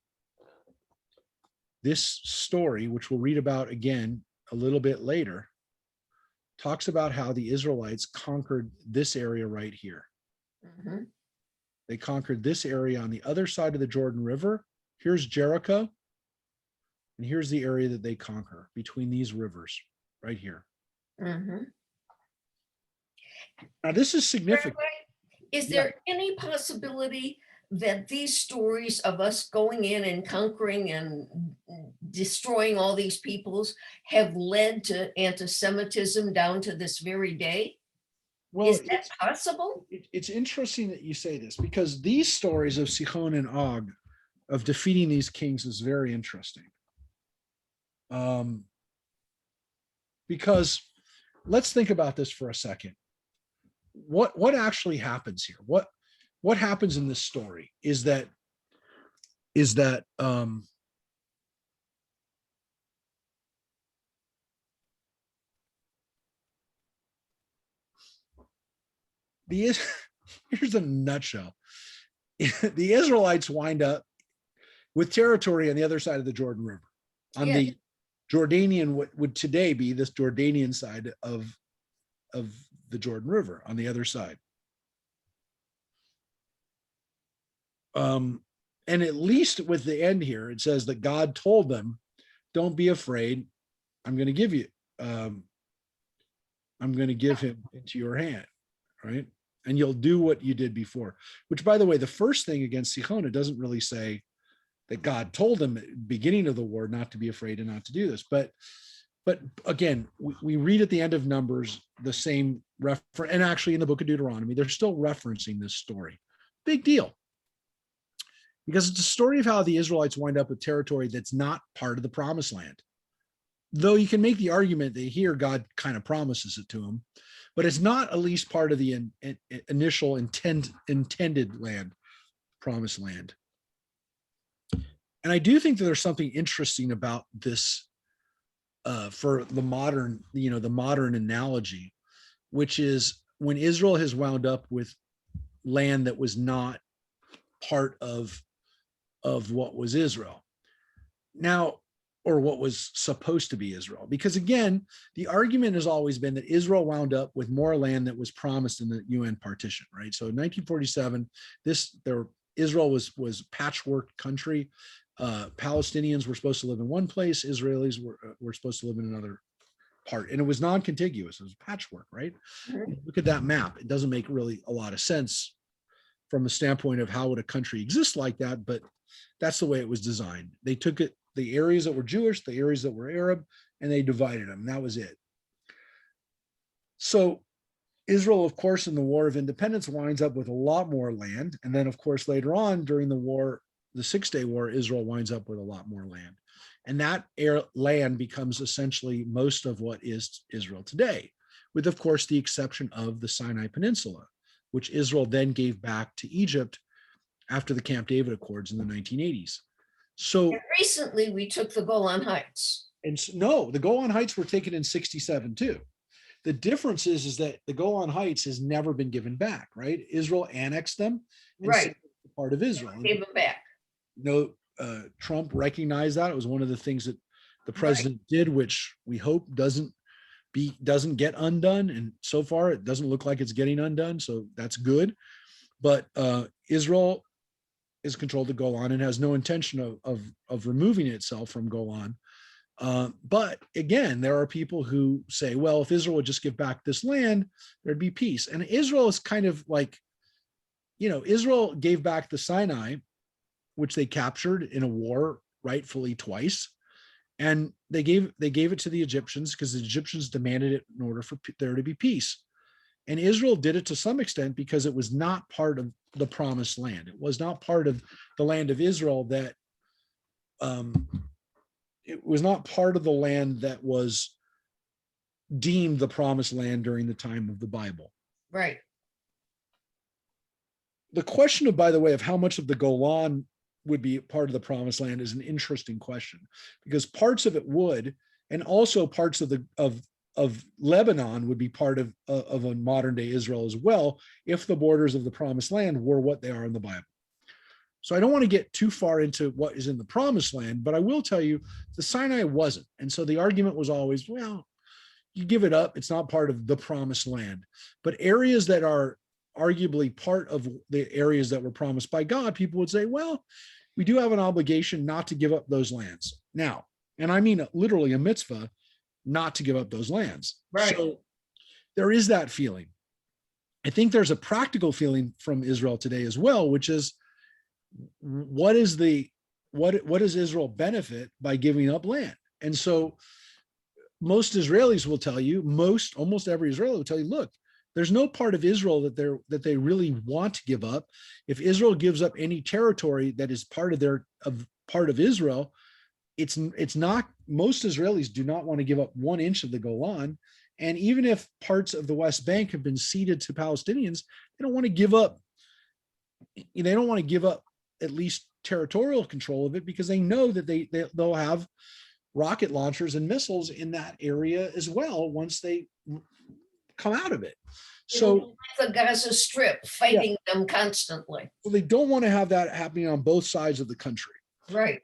This story, which we'll read about again a little bit later, talks about how the Israelites conquered this area right here.
Mhm.
They conquered this area on the other side of the Jordan River. Here's Jericho. And here's the area that they conquer between these rivers right here.
Mhm.
Now, this is significant.
Is there any possibility that these stories of us going in and conquering and destroying all these peoples have led to anti-Semitism down to this very day?
Well,
Is that possible?
it's interesting that you say this, because these stories of Sihon and Og of defeating these kings is very interesting. Because let's think about this for a second. What actually happens here? What happens in this story is that here's a nutshell. The Israelites wind up with territory on the other side of the Jordan River, on the Jordanian, what would today be this Jordanian side of the Jordan River, on the other side. And at least with the end here, it says that God told them, don't be afraid. I'm going to give you, I'm going to give him into your hand, right? And you'll do what you did before, which, by the way, the first thing against Sihon, it doesn't really say that God told them at the beginning of the war not to be afraid and not to do this. But again, we read at the end of Numbers the same reference, and actually in the book of Deuteronomy, they're still referencing this story. Big deal. Because it's a story of how the Israelites wind up with territory that's not part of the promised land. Though you can make the argument that here God kind of promises it to them, but it's not at least part of the initial intended land, promised land. And I do think that there's something interesting about this for the modern, the modern analogy, which is when Israel has wound up with land that was not part of what was Israel. Now, or what was supposed to be Israel. Because again, the argument has always been that Israel wound up with more land that was promised in the UN partition, right? So in 1947, Israel was patchwork country. Palestinians were supposed to live in one place. Israelis were supposed to live in another part. And it was non-contiguous. It was patchwork, right? Look at that map. It doesn't make really a lot of sense from the standpoint of how would a country exist like that, but that's the way it was designed. They took the areas that were Jewish, the areas that were Arab, and they divided them. That was it. So Israel, of course, in the War of Independence winds up with a lot more land. And then, of course, later on during the war, the 6-Day War, Israel winds up with a lot more land. And that land becomes essentially most of what is Israel today, with, of course, the exception of the Sinai Peninsula, which Israel then gave back to Egypt after the Camp David Accords in the 1980s. So
And recently we took the Golan Heights.
And no, the Golan Heights were taken in 67 too. The difference is that the Golan Heights has never been given back, right? Israel annexed them, and
Right.
said it's part of Israel.
Gave them back.
No, Trump recognized that. It was one of the things that the president did, which we hope doesn't get undone. And so far, it doesn't look like it's getting undone. So that's good. But Israel is controlled the Golan and has no intention of removing itself from Golan. But again, there are people who say, well, if Israel would just give back this land, there'd be peace. And Israel is kind of like, Israel gave back the Sinai, which they captured in a war, rightfully twice. And they gave it to the Egyptians because the Egyptians demanded it in order for there to be peace. And Israel did it to some extent because it was not part of the promised land. It was not part of the land of Israel that, it was not part of the land that was deemed the promised land during the time of the Bible.
Right.
The question by the way, of how much of the Golan would be part of the promised land is an interesting question, because parts of it would, and also parts of Lebanon would be part of a modern day Israel as well, if the borders of the promised land were what they are in the Bible. So I don't want to get too far into what is in the promised land, but I will tell you the Sinai wasn't. And so the argument was always, well, you give it up, it's not part of the promised land. But areas that are arguably part of the areas that were promised by God, people would say, well, we do have an obligation not to give up those lands. Now, and I mean literally a mitzvah not to give up those lands.
Right.
So there is that feeling. I think there's a practical feeling from Israel today as well, which is, what does Israel benefit by giving up land? And so most Israelis will tell you, almost every Israeli will tell you, look, there's no part of Israel that they really want to give up. If Israel gives up any territory that is part of Israel, it's not, most Israelis do not want to give up 1 inch of the Golan. And even if parts of the West Bank have been ceded to Palestinians, they don't want to give up at least territorial control of it, because they know that they'll have rocket launchers and missiles in that area as well once they come out of it. So
the Gaza Strip, fighting them constantly.
Well, they don't want to have that happening on both sides of the country.
Right.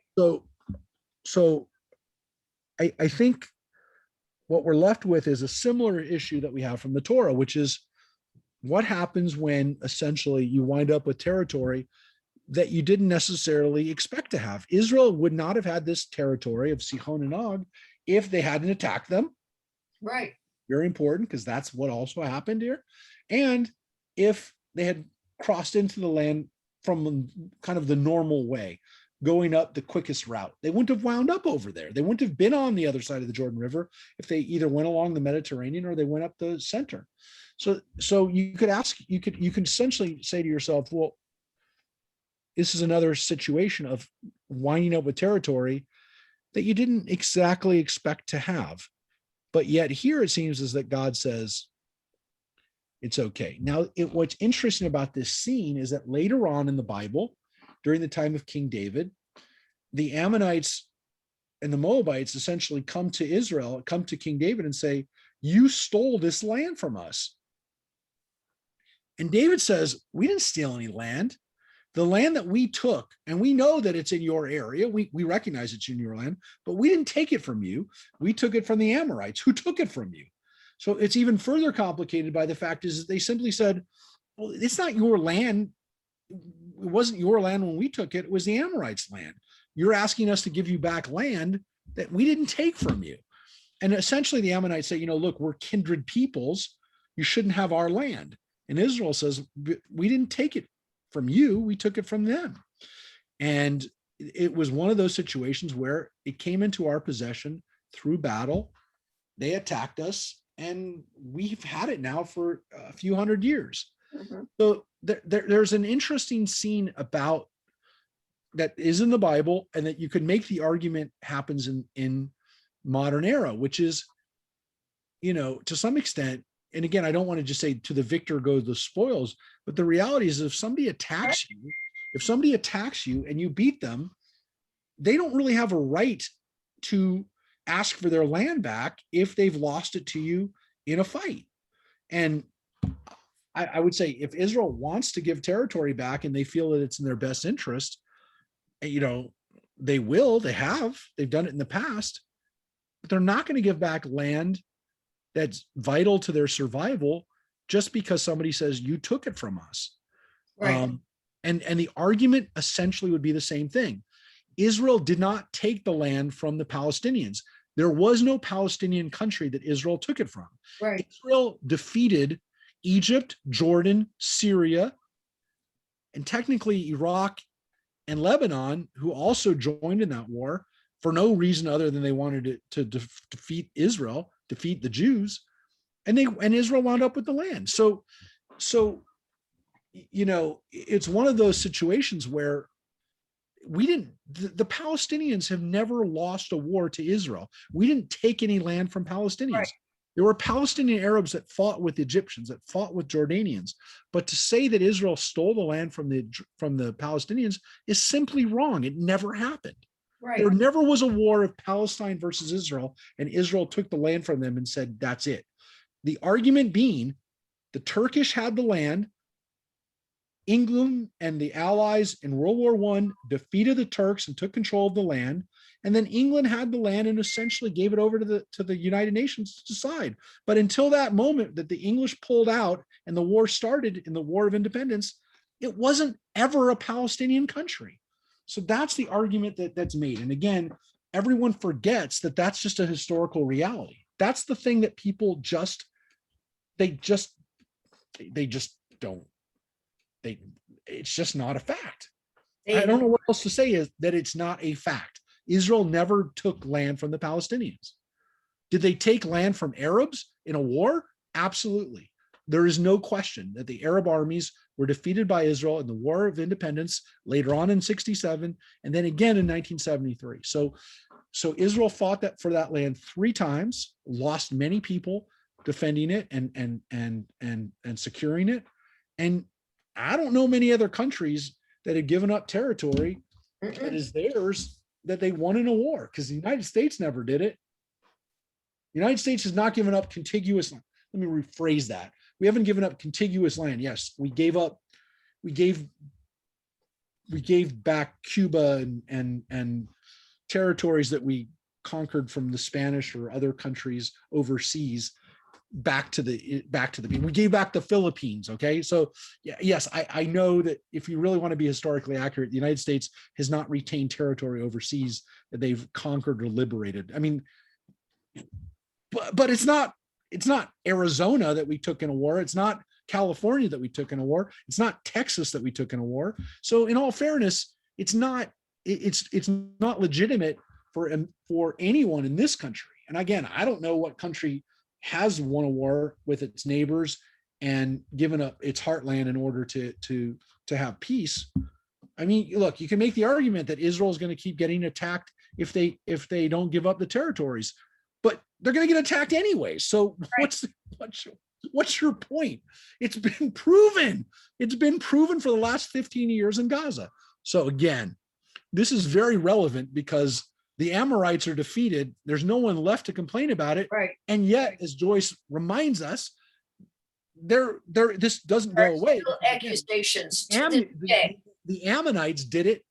So I think what we're left with is a similar issue that we have from the Torah, which is what happens when essentially you wind up with territory that you didn't necessarily expect to have. Israel would not have had this territory of Sihon and Og if they hadn't attacked them.
Right.
Very important, because that's what also happened here. And if they had crossed into the land from kind of the normal way. going up the quickest route. They wouldn't have wound up over there. They wouldn't have been on the other side of the Jordan River if they either went along the Mediterranean or they went up the center. So you could ask, you could essentially say to yourself, well, this is another situation of winding up with territory that you didn't exactly expect to have. But yet here it seems as that God says, it's okay. Now, what's interesting about this scene is that later on in the Bible, during the time of King David, the Ammonites and the Moabites essentially come to Israel, come to King David and say, you stole this land from us. And David says, we didn't steal any land. The land that we took, and we know that it's in your area, we recognize it's in your land, but we didn't take it from you. We took it from the Amorites, who took it from you. So it's even further complicated by the fact is that they simply said, well, it's not your land. It wasn't your land when we took it. It was the Amorites' land. You're asking us to give you back land that we didn't take from you. And essentially the Ammonites say, look, we're kindred peoples. You shouldn't have our land. And Israel says, we didn't take it from you. We took it from them. And it was one of those situations where it came into our possession through battle. They attacked us, and we've had it now for a few hundred years. Mm-hmm. So there's an interesting scene about that is in the Bible, and that you could make the argument happens in modern era, which is, to some extent, and again, I don't want to just say to the victor go the spoils, but the reality is if somebody attacks you and you beat them, they don't really have a right to ask for their land back if they've lost it to you in a fight. And I would say if Israel wants to give territory back and they feel that it's in their best interest, they will, they've done it in the past, but they're not going to give back land that's vital to their survival just because somebody says you took it from us. Right. And the argument essentially would be the same thing. Israel did not take the land from the Palestinians. There was no Palestinian country that Israel took it from. Right. Israel defeated Egypt, Jordan, Syria, and technically Iraq and Lebanon, who also joined in that war for no reason other than they wanted to defeat Israel, defeat the Jews, and Israel wound up with the land. So it's one of those situations where the Palestinians have never lost a war to Israel. We didn't take any land from Palestinians. Right. There were Palestinian Arabs that fought with Egyptians, that fought with Jordanians. But to say that Israel stole the land from the Palestinians is simply wrong. It never happened. Right. There never was a war of Palestine versus Israel, and Israel took the land from them and said, that's it. The argument being, the Turkish had the land, England and the Allies in World War I defeated the Turks and took control of the land. And then England had the land and essentially gave it over to the United Nations to decide. But until that moment that the English pulled out and the war started in the War of Independence, it wasn't ever a Palestinian country. So that's the argument that's made. And again, everyone forgets that that's just a historical reality. That's the thing that people it's just not a fact. I don't know what else to say is that it's not a fact. Israel never took land from the Palestinians. Did they take land from Arabs in a war? Absolutely. There is no question that the Arab armies were defeated by Israel in the War of Independence later on in 1967, and then again in 1973. So Israel fought for that land 3 times, lost many people defending it and securing it. And I don't know many other countries that have given up territory that is theirs that they won in a war, because the United States never did it. The United States has not given up contiguous land. Let me rephrase that. We haven't given up contiguous land. Yes, we gave back Cuba and territories that we conquered from the Spanish or other countries overseas back to the we gave back the Philippines. Okay, so yeah, yes, I know that if you really want to be historically accurate, the United States has not retained territory overseas that they've conquered or liberated. I mean, but it's not Arizona that we took in a war. It's not California that we took in a war. It's not Texas that we took in a war. So in all fairness, it's not it's not legitimate for anyone in this country. And again, I don't know what country has won a war with its neighbors and given up its heartland in order to have peace. I mean, look, you can make the argument that Israel is going to keep getting attacked if they don't give up the territories, but they're going to get attacked anyway. So what's your point? It's been proven. It's been proven for the last 15 years in Gaza. So again, this is very relevant because the Amorites are defeated. There's no one left to complain about it.
Right.
And yet, as Joyce reminds us, this doesn't go away.
Accusations to this day.
The Ammonites did it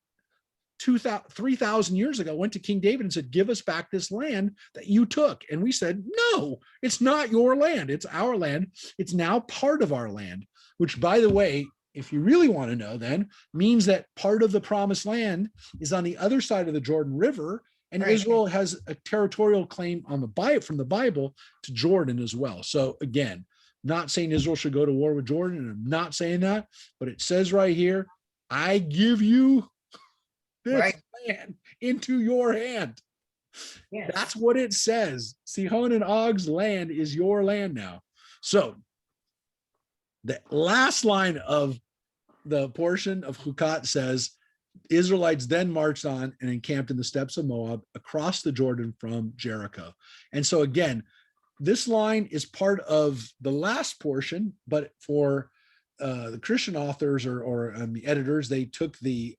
3,000 years ago, went to King David and said, give us back this land that you took. And we said, no, it's not your land. It's our land. It's now part of our land, which, by the way, if you really want to know, then means that part of the promised land is on the other side of the Jordan River. And
Right.
Israel has a territorial claim on from the Bible to Jordan as well. So again, not saying Israel should go to war with Jordan, and I'm not saying that, but it says right here, I give you this
Right.
land into your hand.
Yes.
That's what it says. Sihon and Og's land is your land now. So the last line of the portion of Chukat says, Israelites then marched on and encamped in the steppes of Moab across the Jordan from Jericho. And so again, this line is part of the last portion, but for the Christian authors or the editors, they took this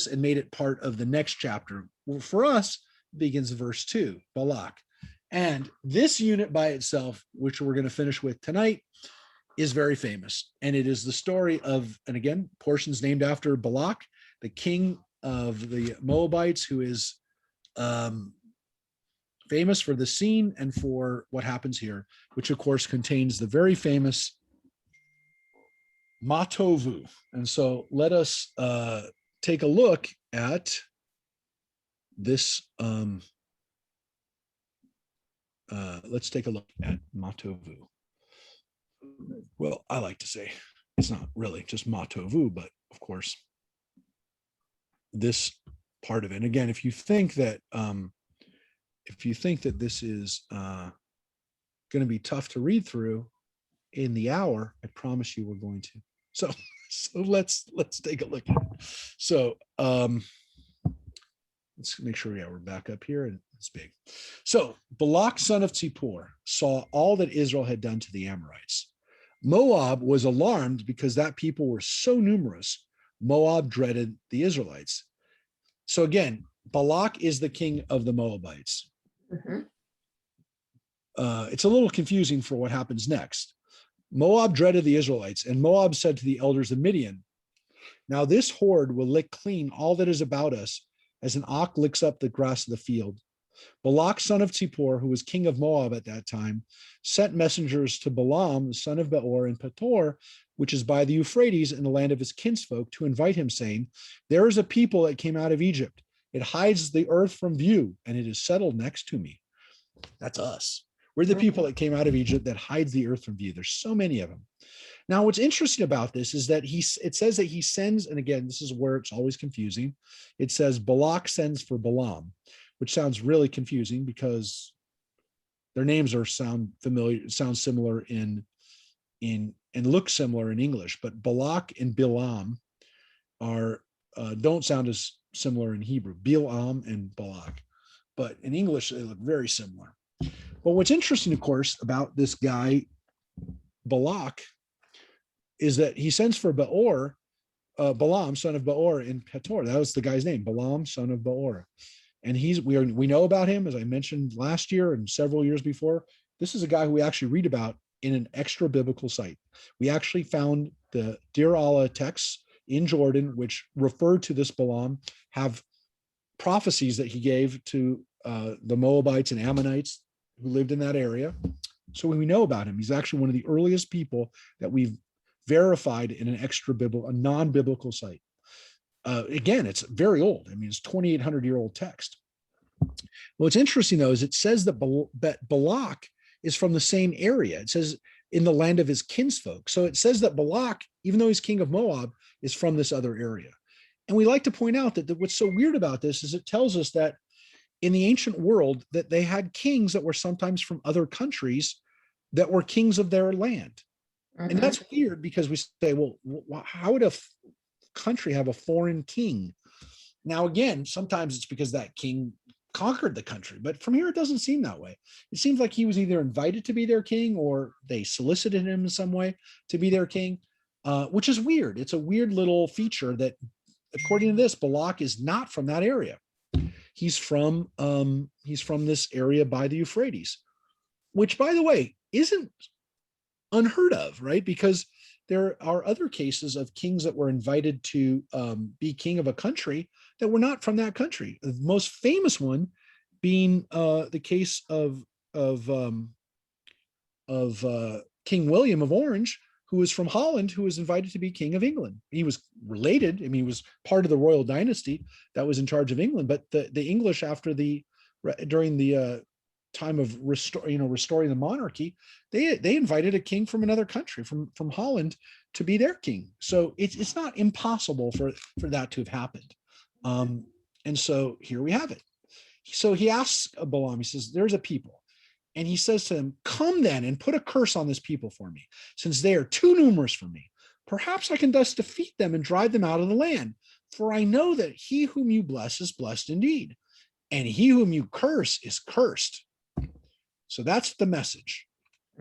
and made it part of the next chapter. Well, for us, it begins verse 2, Balak. And this unit by itself, which we're going to finish with tonight, is very famous. And it is the story of, and again, portions named after Balak, the king of the Moabites, who is famous for the scene and for what happens here, which of course contains the very famous Matovu. And so let us take a look at this. Let's take a look at Matovu. Well, I like to say it's not really just Matovu, but of course, this part of it. And again, if you think that this is going to be tough to read through in the hour, I promise you we're going to. So let's take a look at it. So let's make sure, we're back up here and it's big. So Balak, son of Zippor, saw all that Israel had done to the Amorites. Moab was alarmed because that people were so numerous. Moab dreaded the Israelites. So again, Balak is the king of the Moabites.
Mhm.
It's a little confusing for what happens next. Moab dreaded the Israelites, and Moab said to the elders of Midian, now this horde will lick clean all that is about us, as an ox licks up the grass of the field. Balak, son of Zippor, who was king of Moab at that time, sent messengers to Balaam, the son of Beor, in Petor, which is by the Euphrates in the land of his kinsfolk, to invite him, saying, there is a people that came out of Egypt. It hides the earth from view, and it is settled next to me. That's us. We're the people that came out of Egypt that hides the earth from view. There's so many of them. Now, what's interesting about this is that it says that he sends, and again, this is where it's always confusing. It says Balak sends for Balaam, which sounds really confusing because their names sound familiar, sound similar in and look similar in English, but Balak and Bilam don't sound as similar in Hebrew. Bilam and Balak, but in English they look very similar. But what's interesting, of course, about this guy Balak is that he sends for Balaam, son of Beor, in Petor. That was the guy's name, Balaam, son of Beor. And we know about him, as I mentioned last year and several years before. This is a guy who we actually read about in an extra biblical site. We actually found the Deir Allah texts in Jordan, which refer to this Balaam, have prophecies that he gave to the Moabites and Ammonites who lived in that area. So we know about him. He's actually one of the earliest people that we've verified in an a non-biblical site. Again, it's very old. I mean, it's 2,800-year-old text. What's interesting, though, is it says that Balak is from the same area. It says in the land of his kinsfolk. So it says that Balak, even though he's king of Moab, is from this other area. And we like to point out that what's so weird about this is it tells us that in the ancient world that they had kings that were sometimes from other countries that were kings of their land. And
Mhm.
that's weird because we say, well, how would a country have a foreign king? Now, again, sometimes it's because that king conquered the country, but from here, it doesn't seem that way. It seems like he was either invited to be their king or they solicited him in some way to be their king, which is weird. It's a weird little feature that, according to this, Balak is not from that area. He's from this area by the Euphrates, which, by the way, isn't unheard of, right? Because there are other cases of kings that were invited to be king of a country that were not from that country. The most famous one being the case of King William of Orange, who was from Holland, who was invited to be king of England. He was related. I mean, he was part of the royal dynasty that was in charge of England. But the English, during the time of restoring the monarchy, they invited a king from another country, from Holland, to be their king. So it's not impossible for that to have happened. And so here we have it. So he asks Balaam, he says, there's a people. And he says to him, come then and put a curse on this people for me, since they are too numerous for me. Perhaps I can thus defeat them and drive them out of the land. For I know that he whom you bless is blessed indeed, and he whom you curse is cursed. So that's the message.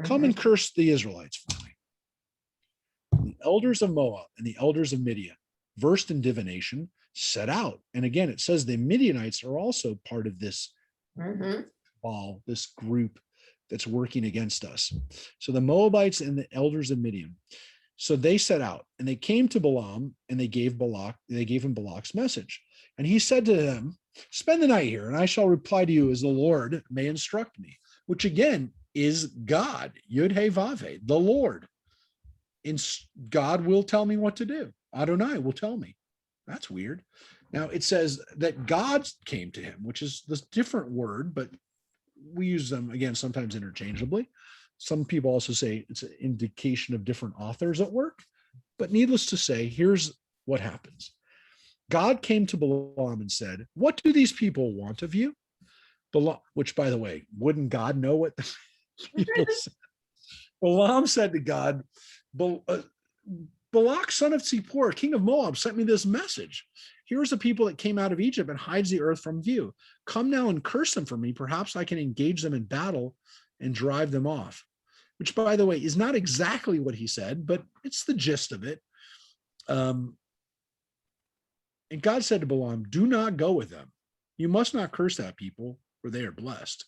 Come and curse the Israelites for me. The elders of Moab and the elders of Midian, versed in divination, set out. And again, it says the Midianites are also part of this ball, this group that's working against us. So the Moabites and the elders of Midian. So they set out and they came to Balaam and they gave him Balak's message. And he said to them, spend the night here and I shall reply to you as the Lord may instruct me, which again is God, Yud He Vav He, the Lord. God will tell me what to do. Adonai will tell me. That's weird. Now it says that God came to him, which is this different word, but we use them again sometimes interchangeably. Some people also say it's an indication of different authors at work. But needless to say, here's what happens. God came to Balaam and said, what do these people want of you? Balaam, which, by the way, wouldn't God know what the people said? Balaam said to God, Balak, son of Zippor, king of Moab, sent me this message. Here's the people that came out of Egypt and hides the earth from view. Come now and curse them for me. Perhaps I can engage them in battle and drive them off. Which, by the way, is not exactly what he said, but it's the gist of it. And God said to Balaam, do not go with them. You must not curse that people, for they are blessed.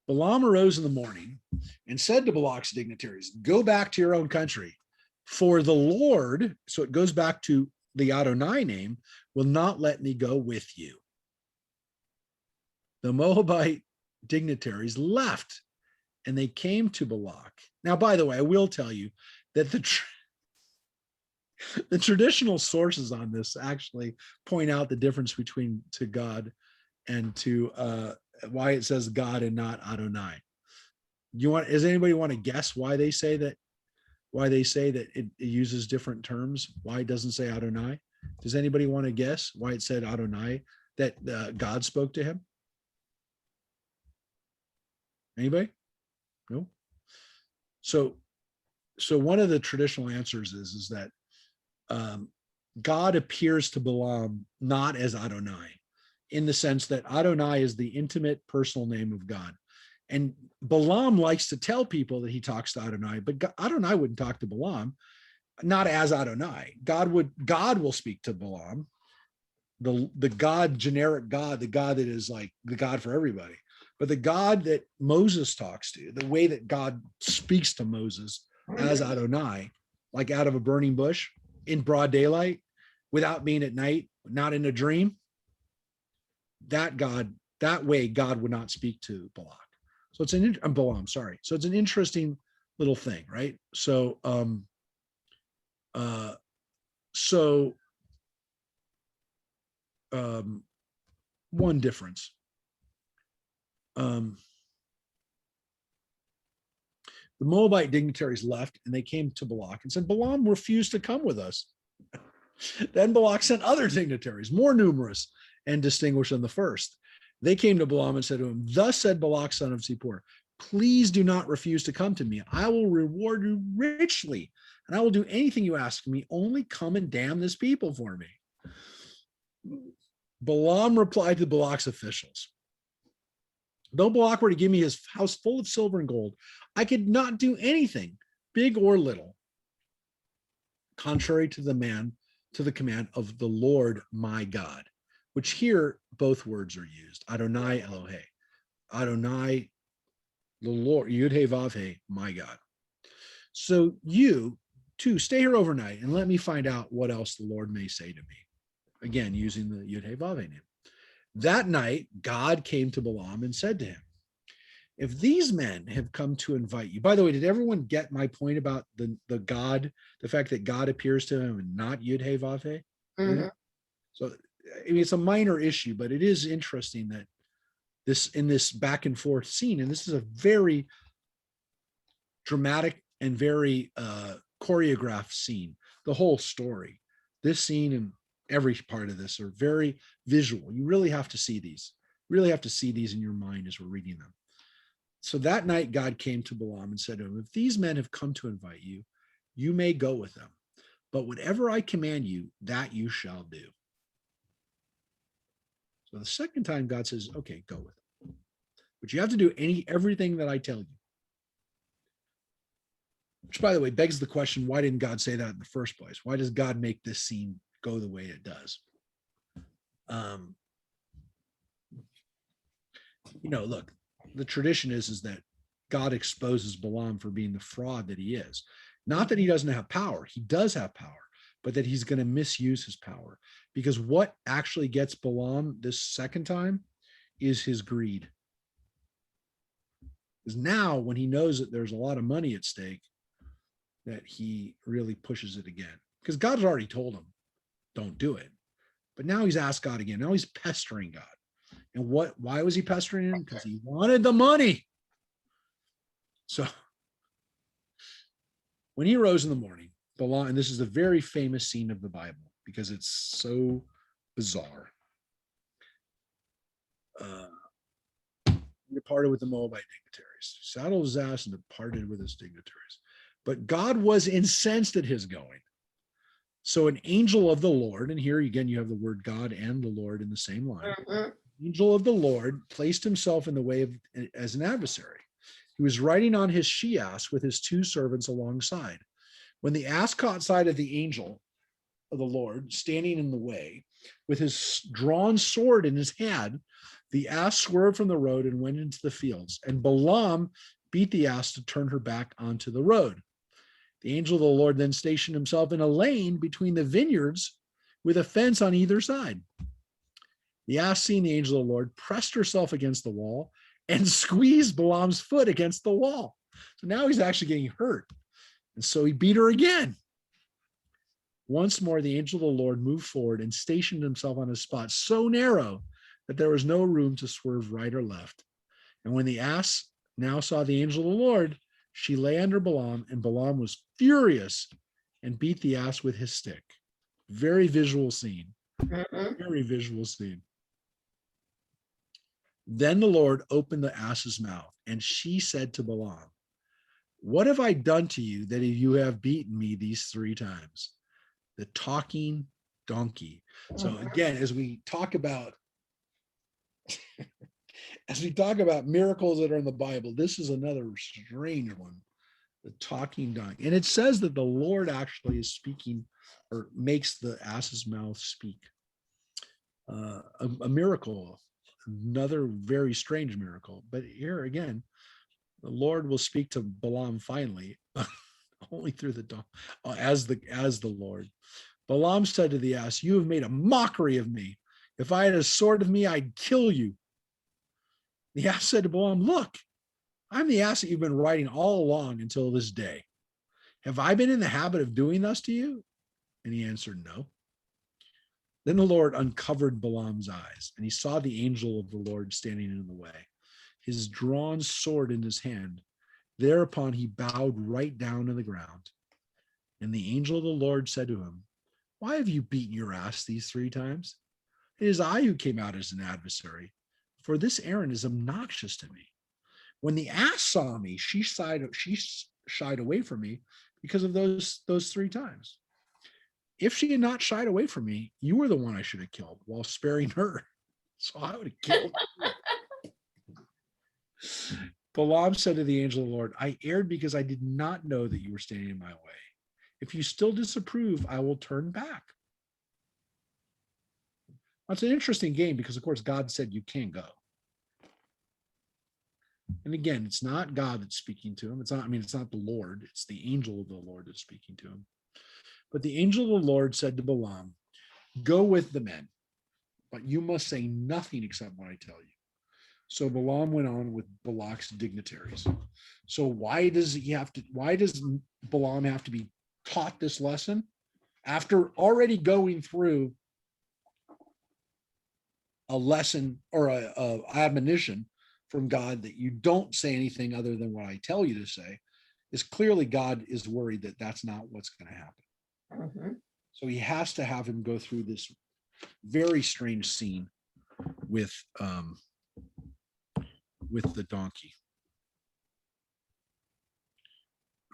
Balaam arose in the morning and said to Balak's dignitaries, go back to your own country, for the Lord, so it goes back to the Adonai name, will not let me go with you. The Moabite dignitaries left and they came to Balak. Now, by the way, I will tell you that the traditional sources on this actually point out the difference between to God and to why it says God and not Adonai. Does anybody want to guess why they say that? Why they say that it uses different terms? Why it doesn't say Adonai? Does anybody want to guess why it said Adonai, that God spoke to him? Anybody? No. So one of the traditional answers is that God appears to Balaam not as Adonai, in the sense that Adonai is the intimate personal name of God. And Balaam likes to tell people that he talks to Adonai, but Adonai wouldn't talk to Balaam, not as Adonai. God will speak to Balaam, the God, generic God, the God that is like the God for everybody. But the God that Moses talks to, the way that God speaks to Moses as Adonai, like out of a burning bush in broad daylight, without being at night, not in a dream, that way God would not speak to Balak. So it's Balaam, sorry. So it's an interesting little thing, right? So one difference. The Moabite dignitaries left and they came to Balak and said, Balaam refused to come with us. Then Balak sent other dignitaries, more numerous and distinguished than the first. They came to Balaam and said to him, thus said Balak, son of Zippor, please do not refuse to come to me. I will reward you richly, and I will do anything you ask me. Only come and damn this people for me. Balaam replied to Balak's officials, though Balak were to give me his house full of silver and gold, I could not do anything, big or little, contrary to the command of the Lord my God, which here both words are used. Adonai Elohe. Adonai, the Lord, Yud-He Vav-He, my God. So you too stay here overnight and let me find out what else the Lord may say to me. Again, using the Yud-He Vav-He name. That night, God came to Balaam and said to him, if these men have come to invite you, by the way, did everyone get my point about the fact that God appears to him and not Yud-He Vav-He?
Mhm.
So, I mean, it's a minor issue, but it is interesting that in this back and forth scene, and this is a very dramatic and very choreographed scene, the whole story, this scene and every part of this are very visual. You really have to see these, in your mind as we're reading them. So that night, God came to Balaam and said to him, if these men have come to invite you, you may go with them, but whatever I command you, that you shall do. So the second time God says, okay, go with them, but you have to do everything that I tell you. Which, by the way, begs the question, why didn't God say that in the first place? Why does God make this scene go the way it does? Look, the tradition is that God exposes Balaam for being the fraud that he is. Not that he doesn't have power. He does have power, but that he's going to misuse his power. Because what actually gets Balaam this second time is his greed. Because now when he knows that there's a lot of money at stake, that he really pushes it again. Because God's already told him, don't do it. But now he's asked God again. Now he's pestering God. And why was he pestering him? Because he wanted the money. So when he rose in the morning, Balaam, and this is a very famous scene of the Bible because it's so bizarre. He departed with the Moabite dignitaries, saddled his ass and departed with his dignitaries. But God was incensed at his going. So an angel of the Lord, and here again you have the word God and the Lord in the same line.
Mhm.
Angel of the Lord placed himself in the way as an adversary. He was riding on his she-ass with his two servants alongside. When the ass caught sight of the angel of the Lord standing in the way with his drawn sword in his hand, the ass swerved from the road and went into the fields. And Balaam beat the ass to turn her back onto the road. The angel of the Lord then stationed himself in a lane between the vineyards with a fence on either side. The ass, seeing the angel of the Lord, pressed herself against the wall and squeezed Balaam's foot against the wall. So now he's actually getting hurt. And so he beat her again. Once more, the angel of the Lord moved forward and stationed himself on a spot so narrow that there was no room to swerve right or left. And when the ass now saw the angel of the Lord, she lay under Balaam, and Balaam was furious and beat the ass with his stick. Very visual scene.
Mhm.
Very visual scene. Then the Lord opened the ass's mouth, and she said to Balaam, what have I done to you that you have beaten me these 3 times? The talking donkey. So again, as we talk about miracles that are in the Bible, this is another strange one, the talking donkey. And it says that the Lord actually is speaking or makes the ass's mouth speak. A miracle, another very strange miracle. But here again, the Lord will speak to Balaam finally, only through the donkey, as the Lord. Balaam said to the ass, you have made a mockery of me. If I had a sword with me, I'd kill you. The ass said to Balaam, look, I'm the ass that you've been riding all along until this day. Have I been in the habit of doing thus to you? And he answered, no. Then the Lord uncovered Balaam's eyes, and he saw the angel of the Lord standing in the way, his drawn sword in his hand. Thereupon he bowed right down to the ground. And the angel of the Lord said to him, why have you beaten your ass these 3 times? It is I who came out as an adversary, for this errand is obnoxious to me. When the ass saw me, she shied away from me because of those 3 times. If she had not shied away from me, you were the one I should have killed while sparing her. So I would have killed her. Balaam said to the angel of the Lord, I erred because I did not know that you were standing in my way. If you still disapprove, I will turn back. That's an interesting game because, of course, God said you can't go. And again, it's not God that's speaking to him. It's not the Lord. It's the angel of the Lord that's speaking to him. But the angel of the Lord said to Balaam, go with the men, but you must say nothing except what I tell you. So Balaam went on with Balak's dignitaries. So why does Balaam have to be taught this lesson after already going through a lesson or a admonition from God that you don't say anything other than what I tell you to say? Is clearly God is worried that that's not what's going to happen.
Mhm.
So he has to have him go through this very strange scene with the donkey.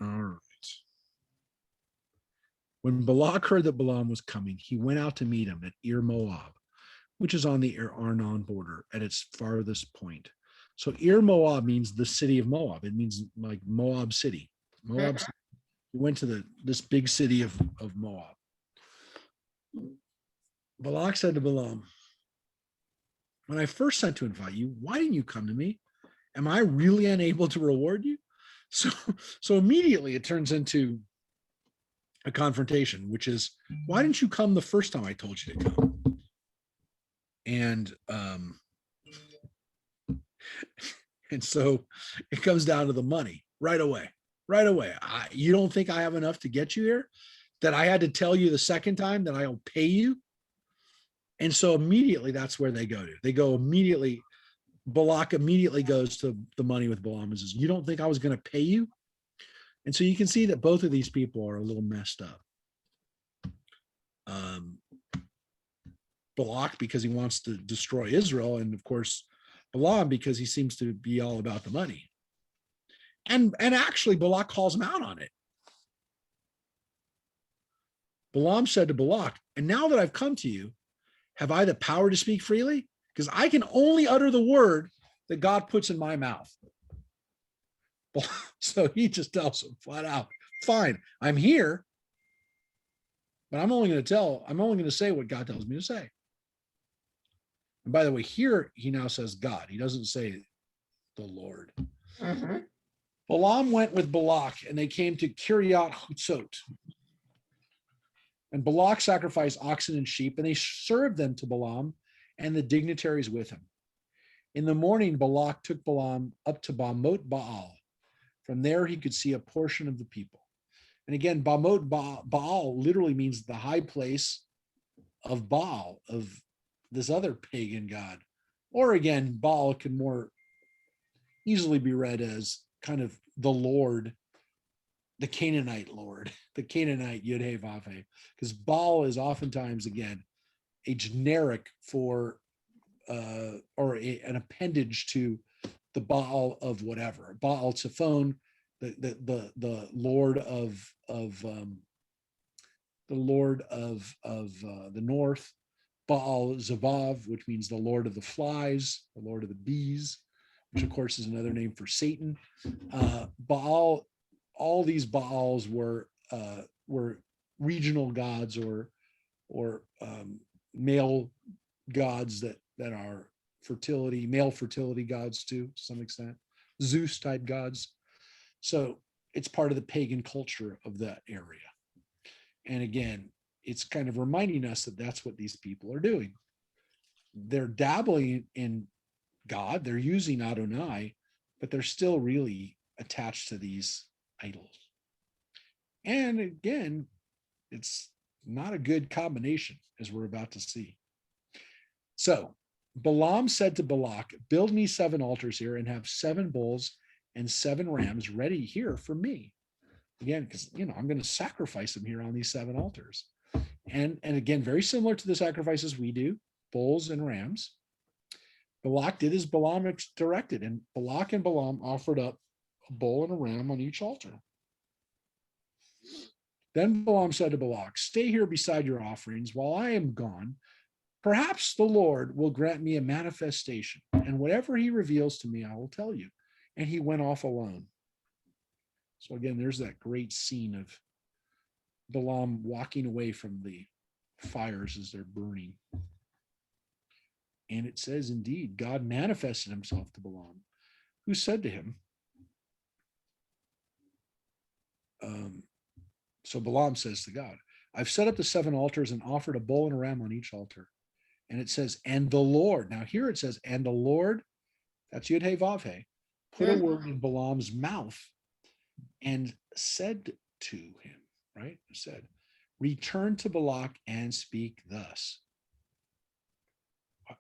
All right. When Balak heard that Balaam was coming, he went out to meet him at Ir Moab, which is on the Arnon border at its farthest point. So Ir Moab means the city of Moab. It means like Moab city. Moab city. He went to this big city of Moab. Balak said to Balaam, when I first sent to invite you, why didn't you come to me? Am I really unable to reward you? So immediately it turns into a confrontation, which is, why didn't you come the first time I told you to come? And so it comes down to the money right away. You don't think I have enough to get you here? That I had to tell you the second time that I'll pay you? And so immediately that's where they go to. They go immediately. Balak immediately goes to the money with Balaam and says, you don't think I was going to pay you? And so you can see that both of these people are a little messed up. Balak because he wants to destroy Israel, and of course Balaam because he seems to be all about the money. And actually Balak calls him out on it. Balaam said to Balak, and now that I've come to you, have I the power to speak freely? Because I can only utter the word that God puts in my mouth. So he just tells him flat out, fine, I'm here, but I'm only going to say what God tells me to say. And by the way, here he now says God. He doesn't say the Lord.
Mhm.
Balaam went with Balak, and they came to Kiryat Hutzot. And Balak sacrificed oxen and sheep, and they served them to Balaam and the dignitaries with him. In the morning, Balak took Balaam up to Bamot Baal. From there, he could see a portion of the people. And again, Bamot Baal literally means the high place of Baal, of this other pagan god. Or again, Baal can more easily be read as kind of the Lord, the Canaanite Lord, the Canaanite Yud-Heh-Vav-Heh, because Baal is oftentimes, again, a generic for an appendage to the Baal of whatever. Baal Tzifon, the Lord of the north. Baal Zevav, which means the Lord of the flies, the Lord of the bees, which of course is another name for Satan. Baal, all these Baals were regional gods or male gods that are male fertility gods to some extent, Zeus type gods. So it's part of the pagan culture of that area. And again, it's kind of reminding us that that's what these people are doing. They're dabbling in God, they're using Adonai, but they're still really attached to these idols. And again, it's not a good combination, as we're about to see. So Balaam said to Balak, build me 7 altars here and have 7 bulls and 7 rams ready here for me. Again, because I'm going to sacrifice them here on these 7 altars. And again, very similar to the sacrifices we do, bulls and rams. Balak did as Balaam directed, and Balak and Balaam offered up a bull and a ram on each altar. Then Balaam said to Balak, "Stay here beside your offerings while I am gone. Perhaps the Lord will grant me a manifestation, and whatever he reveals to me, I will tell you." And he went off alone. So again, there's that great scene of Balaam walking away from the fires as they're burning. And it says, indeed, God manifested himself to Balaam, who said to him, so Balaam says to God, "I've set up the 7 altars and offered a bull and a ram on each altar." And it says, "And the Lord," now here it says, "and the Lord," that's Yud Hey Vav Hey, "put a word in Balaam's mouth and said to him," right? It said, "Return to Balak and speak thus."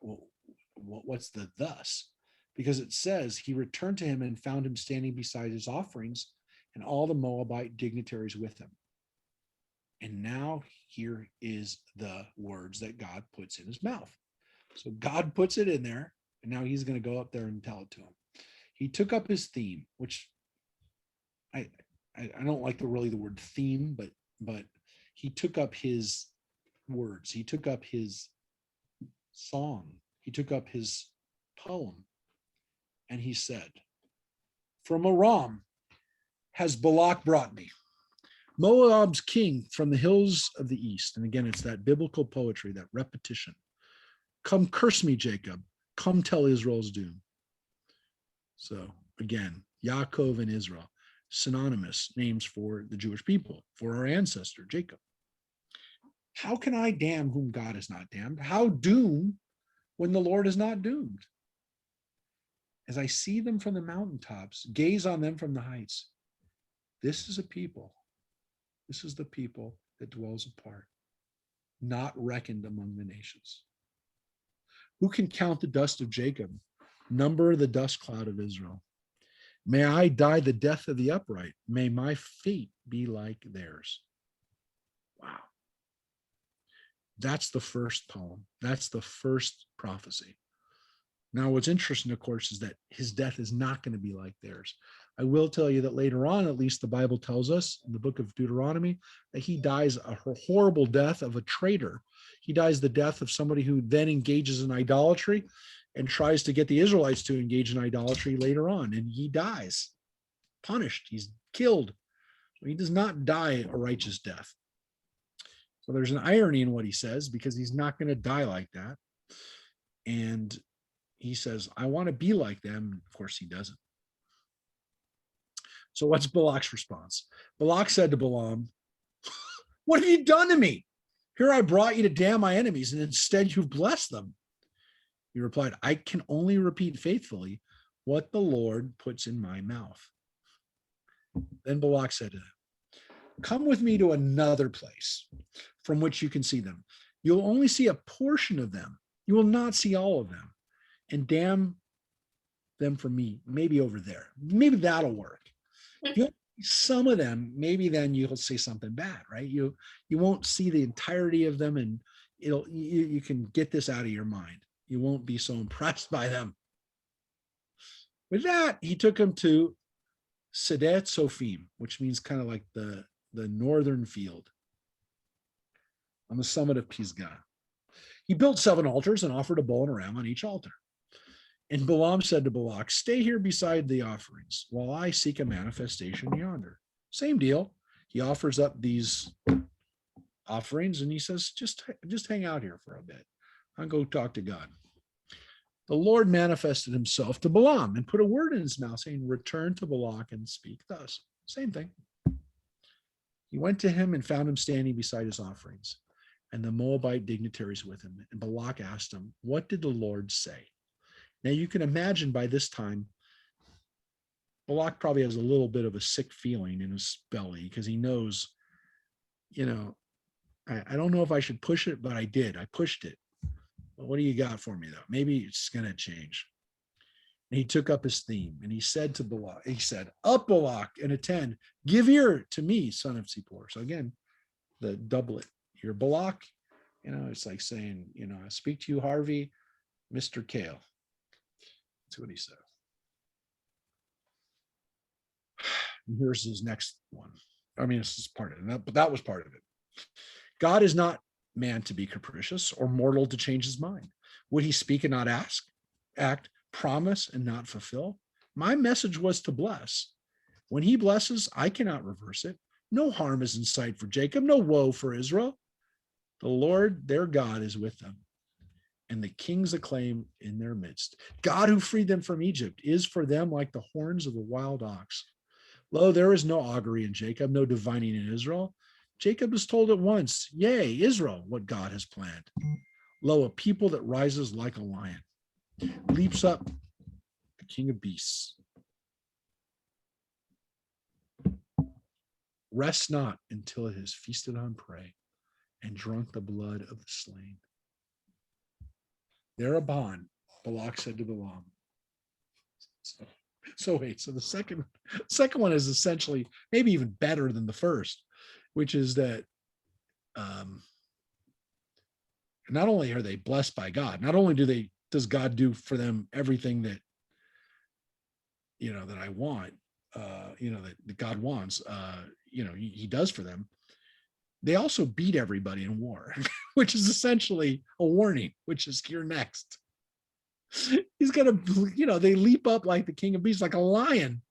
Well, what's the thus? Because it says he returned to him and found him standing beside his offerings and all the Moabite dignitaries with him. And now here is the words that God puts in his mouth. So God puts it in there, and now he's going to go up there and tell it to him. He took up his theme, which I don't like the word theme, but he took up his words. He took up his song. He took up his poem, and he said, "From Aram has Balak brought me, Moab's king from the hills of the east." And again, it's that biblical poetry, that repetition. "Come curse me, Jacob. Come tell Israel's doom." So again, Yaakov and Israel, synonymous names for the Jewish people, for our ancestor, Jacob. How can I damn whom God has not damned? How doom when the Lord is not doomed? As I see them from the mountaintops, gaze on them from the heights. This is a people. This is the people that dwells apart, not reckoned among the nations. Who can count the dust of Jacob, number the dust cloud of Israel? May I die the death of the upright. May my fate be like theirs. Wow. That's the first poem. That's the first prophecy. Now, what's interesting, of course, is that his death is not going to be like theirs. I will tell you that later on, at least the Bible tells us in the book of Deuteronomy, that he dies a horrible death of a traitor. He dies the death of somebody who then engages in idolatry and tries to get the Israelites to engage in idolatry later on. And he dies, punished. He's killed. So he does not die a righteous death. So there's an irony in what he says, because he's not going to die like that. And he says, I want to be like them. And of course, he doesn't. So what's Balak's response? Balak said to Balaam, "What have you done to me? Here I brought you to damn my enemies, and instead you've blessed them." He replied, "I can only repeat faithfully what the Lord puts in my mouth." Then Balak said to him, "Come with me to another place from which you can see them. You'll only see a portion of them. You will not see all of them. And damn them for me, maybe over there. Maybe that'll work. If you see some of them, maybe then you'll say something bad, right? You won't see the entirety of them, and you can get this out of your mind. You won't be so impressed by them." With that, he took him to Sedet Sophim, which means kind of like the northern field on the summit of Pisgah. He built 7 altars and offered a bull and a ram on each altar. And Balaam said to Balak, "Stay here beside the offerings while I seek a manifestation yonder." Same deal. He offers up these offerings and he says, just hang out here for a bit. I'll go talk to God. The Lord manifested himself to Balaam and put a word in his mouth saying, "Return to Balak and speak thus." Same thing. He went to him and found him standing beside his offerings and the Moabite dignitaries with him. And Balak asked him, "What did the Lord say?" Now you can imagine by this time, Balak probably has a little bit of a sick feeling in his belly, because he knows, I don't know if I should push it, but I did. I pushed it. But what do you got for me, though? Maybe it's going to change. And he took up his theme and he said to Balak, he said, up Balak and attend, give ear to me, son of Zippor. So again, the doublet here, Balak, it's like saying, I speak to you, Harvey, Mr. Kale. That's what he said. And here's his next one. I mean, this is part of it, but that was part of it. God is not man to be capricious or mortal to change his mind. Would he speak and not act, promise and not fulfill? My message was to bless. When he blesses, I cannot reverse it. No harm is in sight for Jacob, no woe for Israel. The Lord, their God, is with them, and the kings acclaim in their midst. God who freed them from Egypt is for them like the horns of the wild ox. Lo, there is no augury in Jacob, no divining in Israel. Jacob is told at once, yea, Israel, what God has planned. Lo, a people that rises like a lion, leaps up the king of beasts. Rest not until it has feasted on prey and drunk the blood of the slain. Thereupon, Balak said to Balaam. So the second one is essentially maybe even better than the first, which is that not only are they blessed by God, not only does God do for them everything that that I want, that God wants, he does for them. They also beat everybody in war, which is essentially a warning, which is here next. He's gonna, they leap up like the king of beasts, like a lion,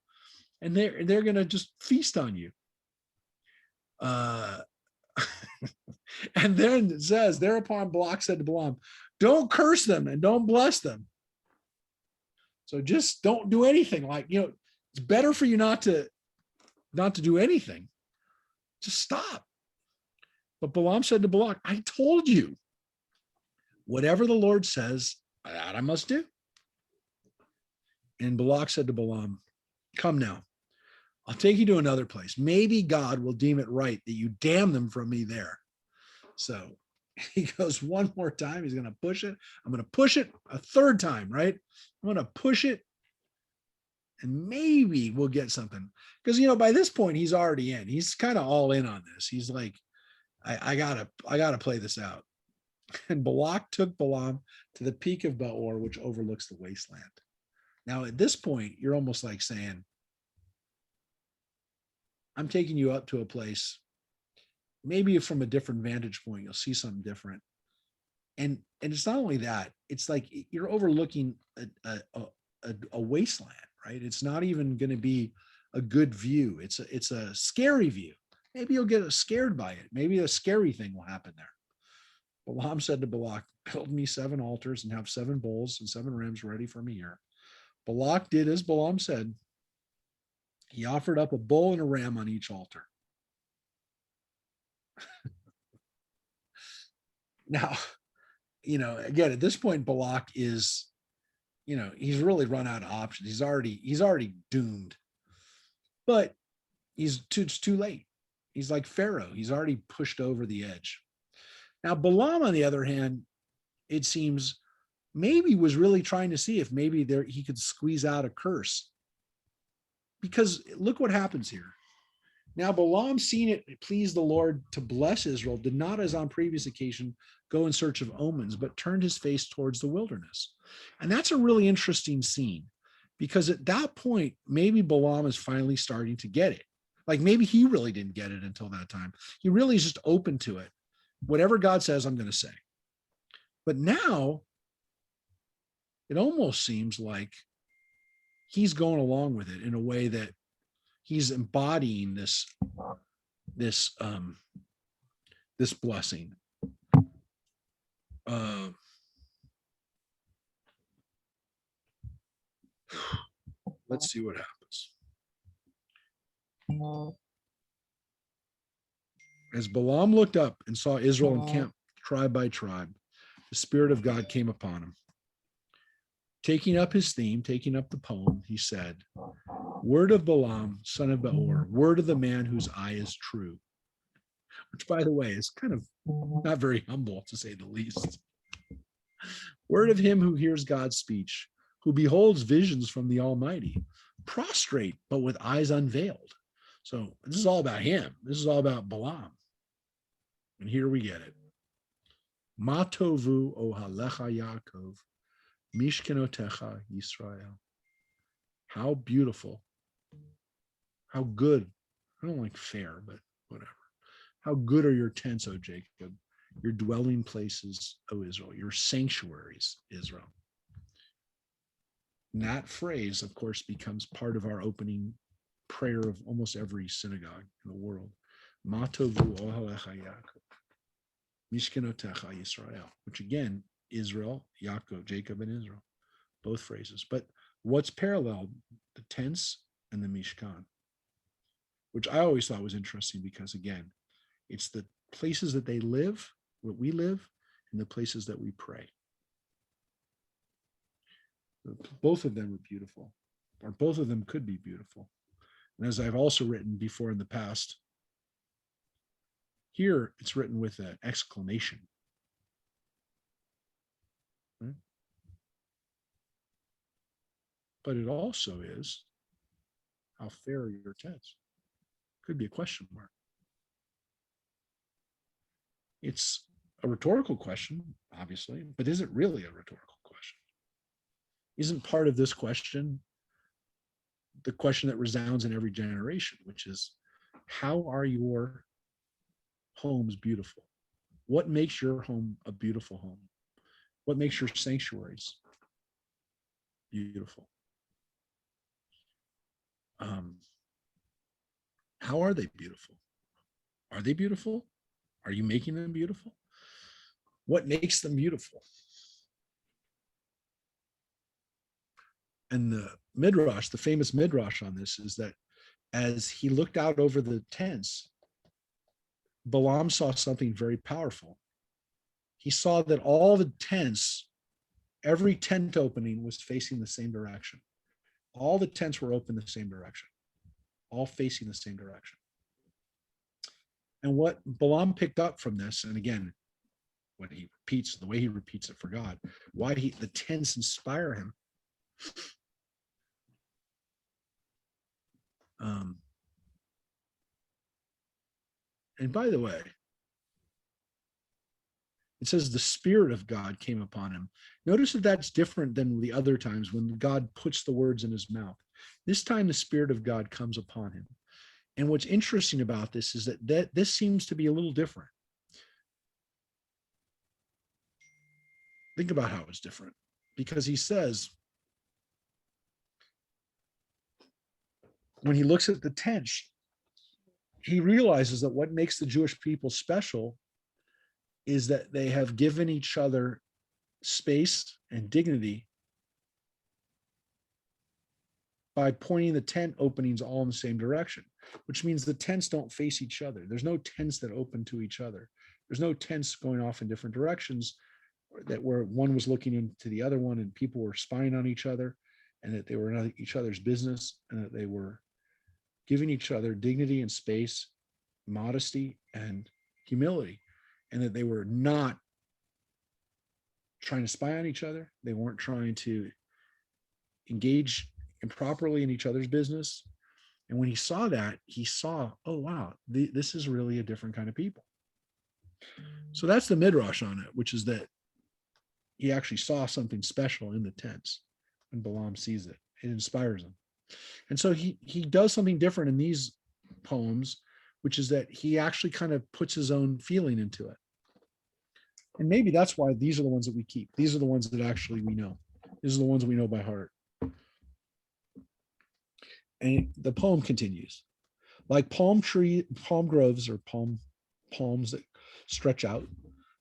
and they're gonna just feast on you. And then it says, thereupon Balak said to Balaam, don't curse them and don't bless them. So just don't do anything. Like, it's better for you not to do anything. Just stop. But Balaam said to Balak, I told you, whatever the Lord says, that I must do. And Balak said to Balaam, come now, I'll take you to another place. Maybe God will deem it right that you damn them from me there. So he goes one more time. He's going to push it. I'm going to push it a third time, right? I'm going to push it and maybe we'll get something. Because, by this point, he's already in. He's kind of all in on this. He's like, I gotta play this out. And Balak took Balaam to the peak of Beor, which overlooks the wasteland. Now, at this point, you're almost like saying, I'm taking you up to a place, maybe from a different vantage point, you'll see something different. And it's not only that, it's like you're overlooking a wasteland, right? It's not even going to be a good view. It's a scary view. Maybe you'll get scared by it. Maybe a scary thing will happen there. Balaam said to Balak, build me 7 altars and have 7 bulls and 7 rams ready for me here. Balak did as Balaam said. He offered up a bull and a ram on each altar. Now, again, at this point, Balak is, he's really run out of options. He's already doomed. But it's too late. He's like Pharaoh. He's already pushed over the edge. Now, Balaam, on the other hand, it seems maybe was really trying to see if maybe he could squeeze out a curse. Because look what happens here. Now, Balaam, seeing it pleased the Lord to bless Israel, did not, as on previous occasion, go in search of omens, but turned his face towards the wilderness. And that's a really interesting scene, because at that point, maybe Balaam is finally starting to get it. Like maybe he really didn't get it until that time. He really is just open to it. Whatever God says, I'm going to say. But now, it almost seems like he's going along with it in a way that he's embodying this blessing. Let's see what happens. As Balaam looked up and saw Israel encamped tribe by tribe, the Spirit of God came upon him. Taking up his theme, taking up the poem, he said, word of Balaam, son of Beor, word of the man whose eye is true. Which, by the way, is kind of not very humble, to say the least. Word of him who hears God's speech, who beholds visions from the Almighty, prostrate, but with eyes unveiled. So this is all about him. This is all about Balaam. And here we get it. Matovu ohalecha Yaakov, mishkenotecha Yisrael. How beautiful. How good. I don't like fair, but whatever. How good are your tents, O Jacob, your dwelling places, O Israel, your sanctuaries, Israel. And that phrase, of course, becomes part of our opening prayer of almost every synagogue in the world. Matovu ohalecha Yaakov, mishkenotecha Yisrael, which again, Israel, Yaakov, Jacob, and Israel, both phrases. But what's paralleled? The tents and the Mishkan, which I always thought was interesting because, again, it's the places that they live, where we live, and the places that we pray. Both of them are beautiful, or both of them could be beautiful. And as I've also written before in the past, here it's written with an exclamation. Right? But it also is, how fair are your tents? Could be a question mark. It's a rhetorical question, obviously, but is it really a rhetorical question? Isn't part of this question the question that resounds in every generation, which is, how are your homes beautiful? What makes your home a beautiful home? What makes your sanctuaries beautiful? How are they beautiful? Are they beautiful? Are you making them beautiful? What makes them beautiful? And the midrash, the famous midrash on this, is that as he looked out over the tents, Balaam saw something very powerful. He saw that all the tents, every tent opening was facing the same direction. All the tents were open the same direction, all facing the same direction. And what Balaam picked up from this, and again, what he repeats, the way he repeats it for God, why the tents inspire him. And by the way, it says the Spirit of God came upon him. Notice that that's different than the other times when God puts the words in his mouth. This time the Spirit of God comes upon him. And what's interesting about this is that this seems to be a little different. Think about how it's different. Because he says, when he looks at the tents, he realizes that what makes the Jewish people special is that they have given each other space and dignity by pointing the tent openings all in the same direction, which means the tents don't face each other. There's no tents that open to each other. There's no tents going off in different directions that where one was looking into the other one and people were spying on each other and that they were in each other's business and that they were giving each other dignity and space, modesty and humility, and that they were not trying to spy on each other. They weren't trying to engage improperly in each other's business. And when he saw that, he saw, oh, wow, this is really a different kind of people. So that's the midrash on it, which is that he actually saw something special in the tents when Balaam sees it. It inspires him. And so he does something different in these poems, which is that he actually kind of puts his own feeling into it. And maybe that's why these are the ones that we keep. These are the ones that actually we know. These are the ones we know by heart. And the poem continues. Like palm groves or palms that stretch out,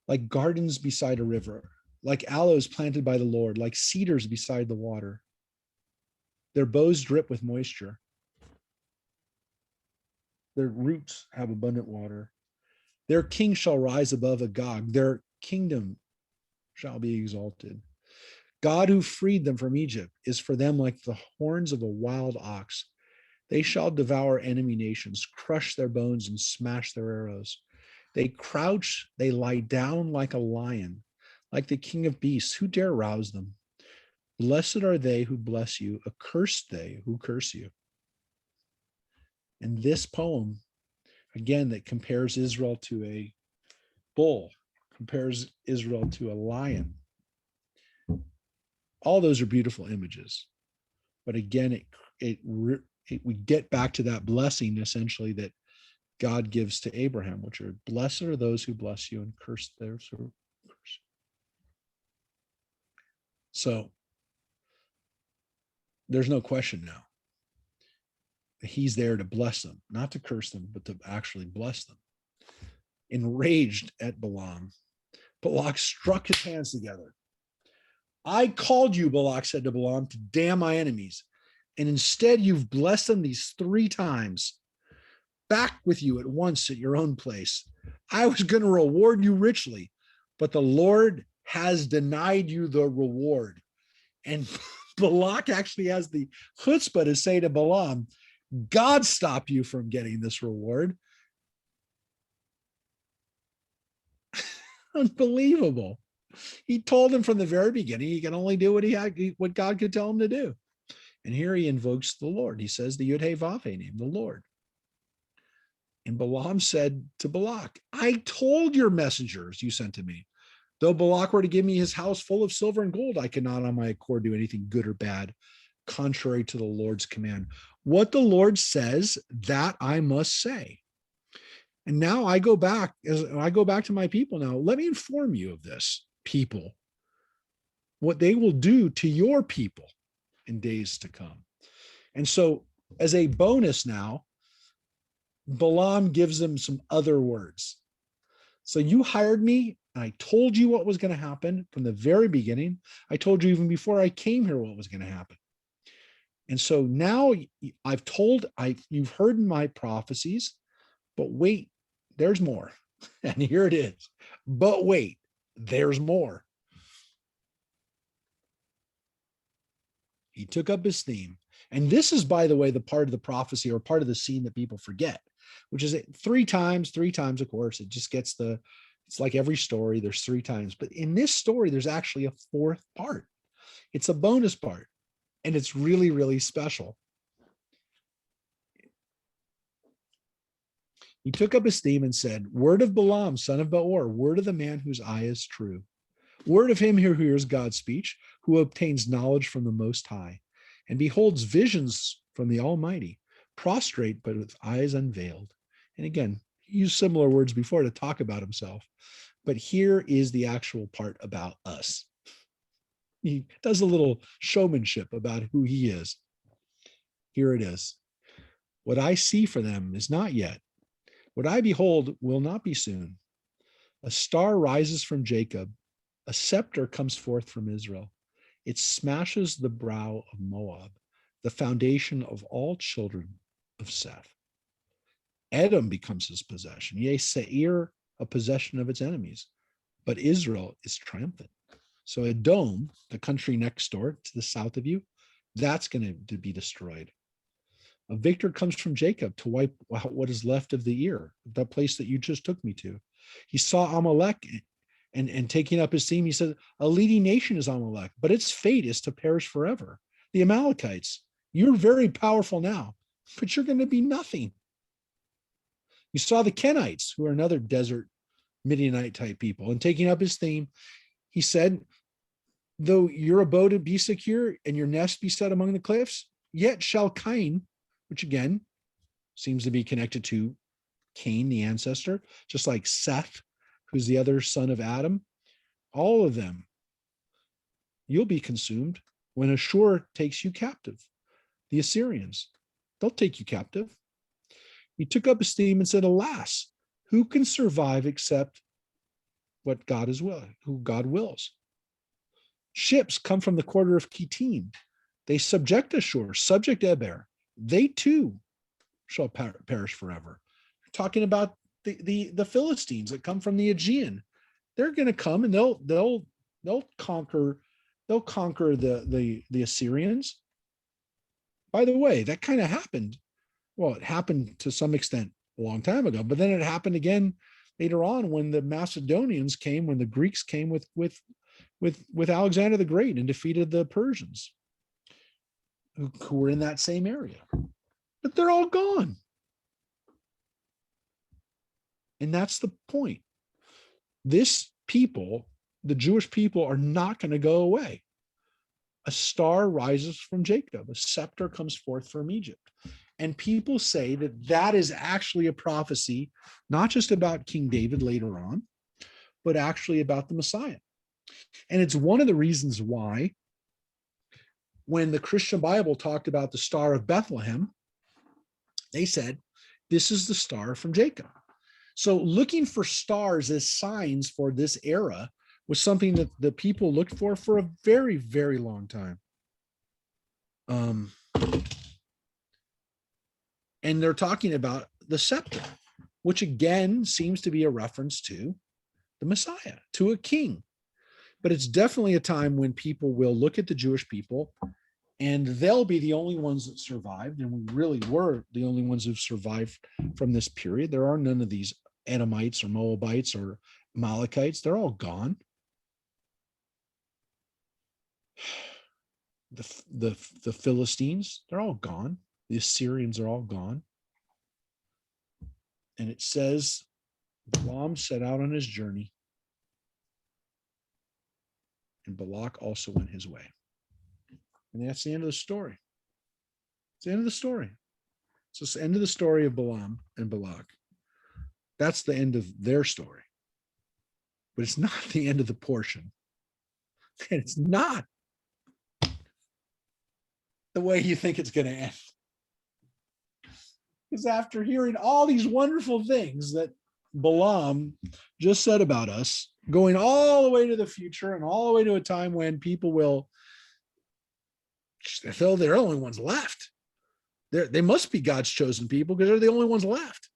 like gardens beside a river, like aloes planted by the Lord, like cedars beside the water. Their boughs drip with moisture. Their roots have abundant water. Their king shall rise above Agag. Their kingdom shall be exalted. God who freed them from Egypt is for them like the horns of a wild ox. They shall devour enemy nations, crush their bones and smash their arrows. They crouch, they lie down like a lion, like the king of beasts. Who dare rouse them? Blessed are they who bless you, accursed they who curse you. And this poem, again, that compares Israel to a bull, compares Israel to a lion. All those are beautiful images. But again, we get back to that blessing essentially that God gives to Abraham, which are blessed are those who bless you and curse those who curse. So there's no question now. He's there to bless them, not to curse them, but to actually bless them. Enraged at Balaam, Balak struck his hands together. I called you, Balak said to Balaam, to damn my enemies. And instead you've blessed them these 3 times. Back with you at once at your own place. I was going to reward you richly, but the Lord has denied you the reward. And Balak actually has the chutzpah to say to Balaam, God stopped you from getting this reward. Unbelievable. He told him from the very beginning he can only do what God could tell him to do. And here he invokes the Lord. He says the Yud-Heh-Vav-Heh name, the Lord. And Balaam said to Balak, I told your messengers you sent to me, though Balak were to give me his house full of silver and gold, I could not on my accord do anything good or bad, contrary to the Lord's command. What the Lord says, that I must say. And now I go back to my people now. Let me inform you of this, people, what they will do to your people in days to come. And so as a bonus now, Balaam gives them some other words. So you hired me, and I told you what was going to happen from the very beginning. I told you even before I came here what was going to happen. And so now you've heard my prophecies, but wait, there's more. And here it is. But wait, there's more. He took up his theme. And this is, by the way, the part of the prophecy or part of the scene that people forget, which is 3 times, of course. It just gets it's like every story, there's 3 times. But in this story, there's actually a 4th part. It's a bonus part. And it's really, really special. He took up his theme and said, word of Balaam, son of Beor, word of the man whose eye is true. Word of him who hears God's speech, who obtains knowledge from the Most High, and beholds visions from the Almighty, prostrate but with eyes unveiled. And again, he used similar words before to talk about himself. But here is the actual part about us. He does a little showmanship about who he is. Here it is. What I see for them is not yet. What I behold will not be soon. A star rises from Jacob. A scepter comes forth from Israel. It smashes the brow of Moab, the foundation of all children of Seth. Edom becomes his possession. Yea, Seir, a possession of its enemies. But Israel is triumphant. So Edom, the country next door to the south of you, that's going to be destroyed. A victor comes from Jacob to wipe out what is left of the ear, the place that you just took me to. He saw Amalek and taking up his theme, he said, a leading nation is Amalek, but its fate is to perish forever. The Amalekites, you're very powerful now, but you're going to be nothing. You saw the Kenites, who are another desert Midianite type people, and taking up his theme, he said, though your abode be secure and your nest be set among the cliffs, yet shall Cain, which again seems to be connected to Cain, the ancestor, just like Seth, who's the other son of Adam, all of them, you'll be consumed when Ashur takes you captive. The Assyrians, they'll take you captive. He took up his theme and said, alas, who can survive except what God is willing, who God wills? Ships come from the quarter of Kittim. They subject Ashur, subject Eber. They too shall perish forever. We're talking about the Philistines that come from the Aegean. They're going to come and they'll conquer the Assyrians. By the way, that kind of happened. Well, it happened to some extent a long time ago, but then it happened again later on when the Macedonians came, when the Greeks came with with Alexander the Great and defeated the Persians who were in that same area. But they're all gone. And that's the point. This people, the Jewish people, are not going to go away. A star rises from Jacob, a scepter comes forth from Egypt. And people say that that is actually a prophecy, not just about King David later on, but actually about the Messiah. And it's one of the reasons why, when the Christian Bible talked about the Star of Bethlehem, they said, this is the star from Jacob. So looking for stars as signs for this era was something that the people looked for a very, very long time. And they're talking about the scepter, which again seems to be a reference to the Messiah, to a king. But it's definitely a time when people will look at the Jewish people and they'll be the only ones that survived. And we really were the only ones who've survived from this period. There are none of these Edomites or Moabites or Amalekites. They're all gone. The Philistines, they're all gone. The Assyrians are all gone. And it says, Balaam set out on his journey, and Balak also went his way. And that's the end of the story. It's the end of the story. So it's the end of the story of Balaam and Balak. That's the end of their story. But it's not the end of the portion. And it's not the way you think it's going to end. Because after hearing all these wonderful things that Balaam just said about us, going all the way to the future and all the way to a time when people will, they're the only ones left. They must be God's chosen people because they're the only ones left.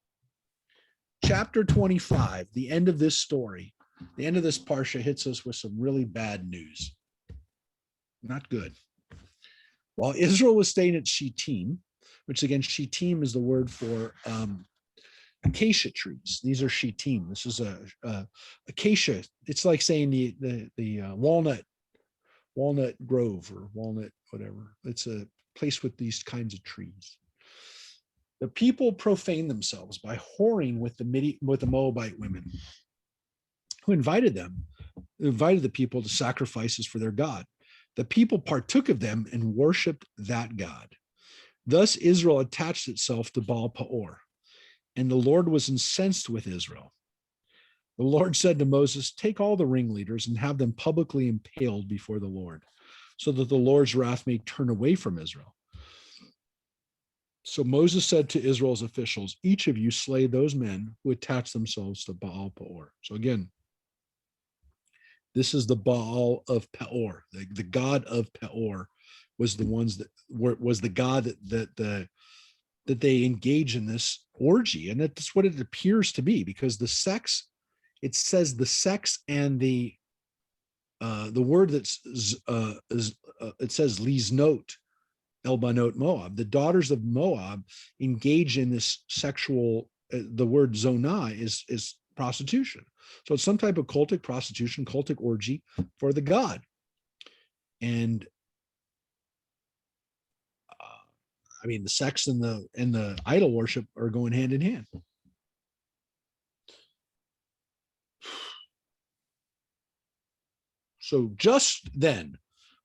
Chapter 25, the end of this story, the end of this parsha hits us with some really bad news. Not good. While Israel was staying at Shittim, which again, Shittim is the word for acacia trees. These are Shittim. This is a acacia. It's like saying the walnut grove or walnut whatever. It's a place with these kinds of trees. The people profane themselves by whoring with the Moabite women, who invited the people to sacrifices for their God. The people partook of them and worshipped that God. Thus Israel attached itself to Baal Peor, and the Lord was incensed with Israel. The Lord said to Moses, take all the ringleaders and have them publicly impaled before the Lord, so that the Lord's wrath may turn away from Israel. So Moses said to Israel's officials, each of you slay those men who attach themselves to Baal Peor. So again, this is the Baal of Peor. The god of Peor was the ones that was the god that they engage in this orgy. And that's what it appears to be, because the sex, it says the sex and the word that's it says liznot elbanot Moab. The daughters of Moab engage in this sexual, the word zonah is prostitution. So it's some type of cultic prostitution, cultic orgy for the god. And I mean, the sex and the idol worship are going hand in hand. So just then,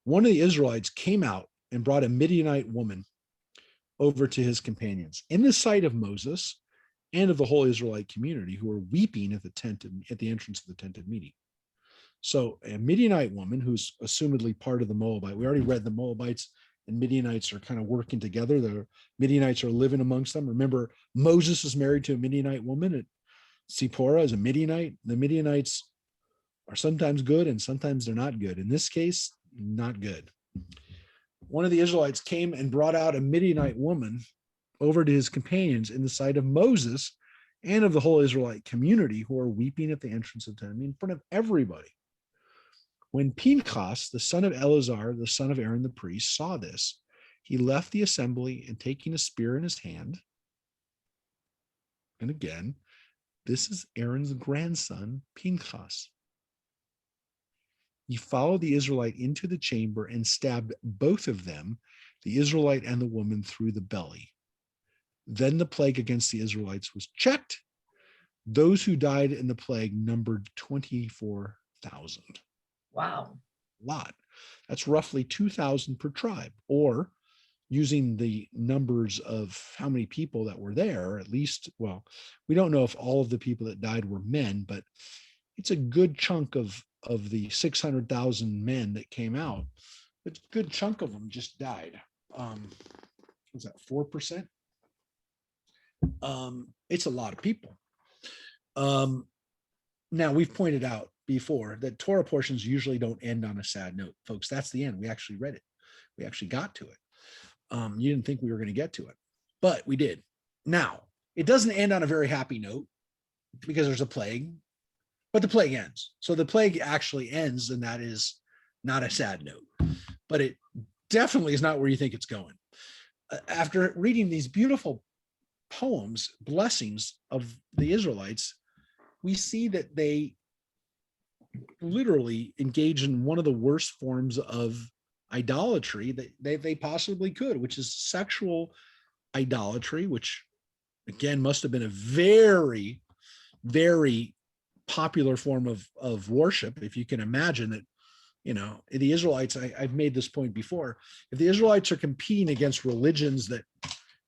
one of the Israelites came out and brought a Midianite woman over to his companions in the sight of Moses and of the whole Israelite community, who were weeping at the entrance of the tent of meeting. So a Midianite woman, who's assumedly part of the Moabite. We already read the Moabites and Midianites are kind of working together. The Midianites are living amongst them. Remember, Moses is married to a Midianite woman. And Zipporah is a Midianite. The Midianites are sometimes good and sometimes they're not good. In this case, not good. One of the Israelites came and brought out a Midianite woman over to his companions in the sight of Moses and of the whole Israelite community, who are weeping at the entrance of the tent in front of everybody. When Pinchas, the son of Eleazar, the son of Aaron the priest, saw this, he left the assembly and, taking a spear in his hand, and again, this is Aaron's grandson, Pinchas. He followed the Israelite into the chamber and stabbed both of them, the Israelite and the woman, through the belly. Then the plague against the Israelites was checked. Those who died in the plague numbered 24,000.
Wow.
A lot. That's roughly 2,000 per tribe, or using the numbers of how many people that were there, at least, well, we don't know if all of the people that died were men, but it's a good chunk of the 600,000 men that came out. A good chunk of them just died. Was that 4%? It's a lot of people. Now, we've pointed out before that Torah portions usually don't end on a sad note, folks. That's the end. We actually read it. We actually got to it. You didn't think we were going to get to it, but we did. Now, it doesn't end on a very happy note because there's a plague, but the plague ends. So the plague actually ends, and that is not a sad note, but it definitely is not where you think it's going. After reading these beautiful poems, blessings of the Israelites, we see that they literally engage in one of the worst forms of idolatry that they possibly could, which is sexual idolatry, which again must have been a very, very popular form of worship. If you can imagine that, the Israelites, I've made this point before, if the Israelites are competing against religions that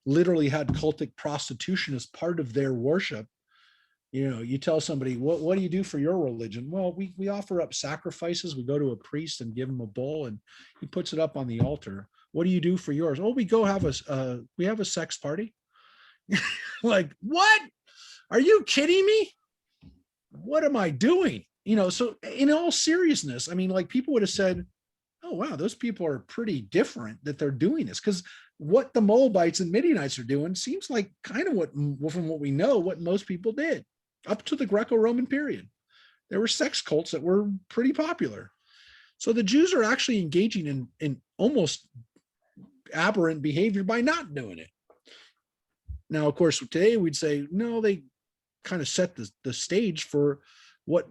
literally had cultic prostitution as part of their worship, you tell somebody, what do you do for your religion? Well, we offer up sacrifices. We go to a priest and give him a bull, and he puts it up on the altar. What do you do for yours? Oh, we go have a sex party. Like, what? Are you kidding me? What am I doing? So in all seriousness, I mean, like, people would have said, oh, wow, those people are pretty different that they're doing this, because what the Moabites and Midianites are doing seems like kind of from what we know, what most people did up to the Greco-Roman period. There were sex cults that were pretty popular. So the Jews are actually engaging in almost aberrant behavior by not doing it. Now, of course, today we'd say, no, they kind of set the stage for what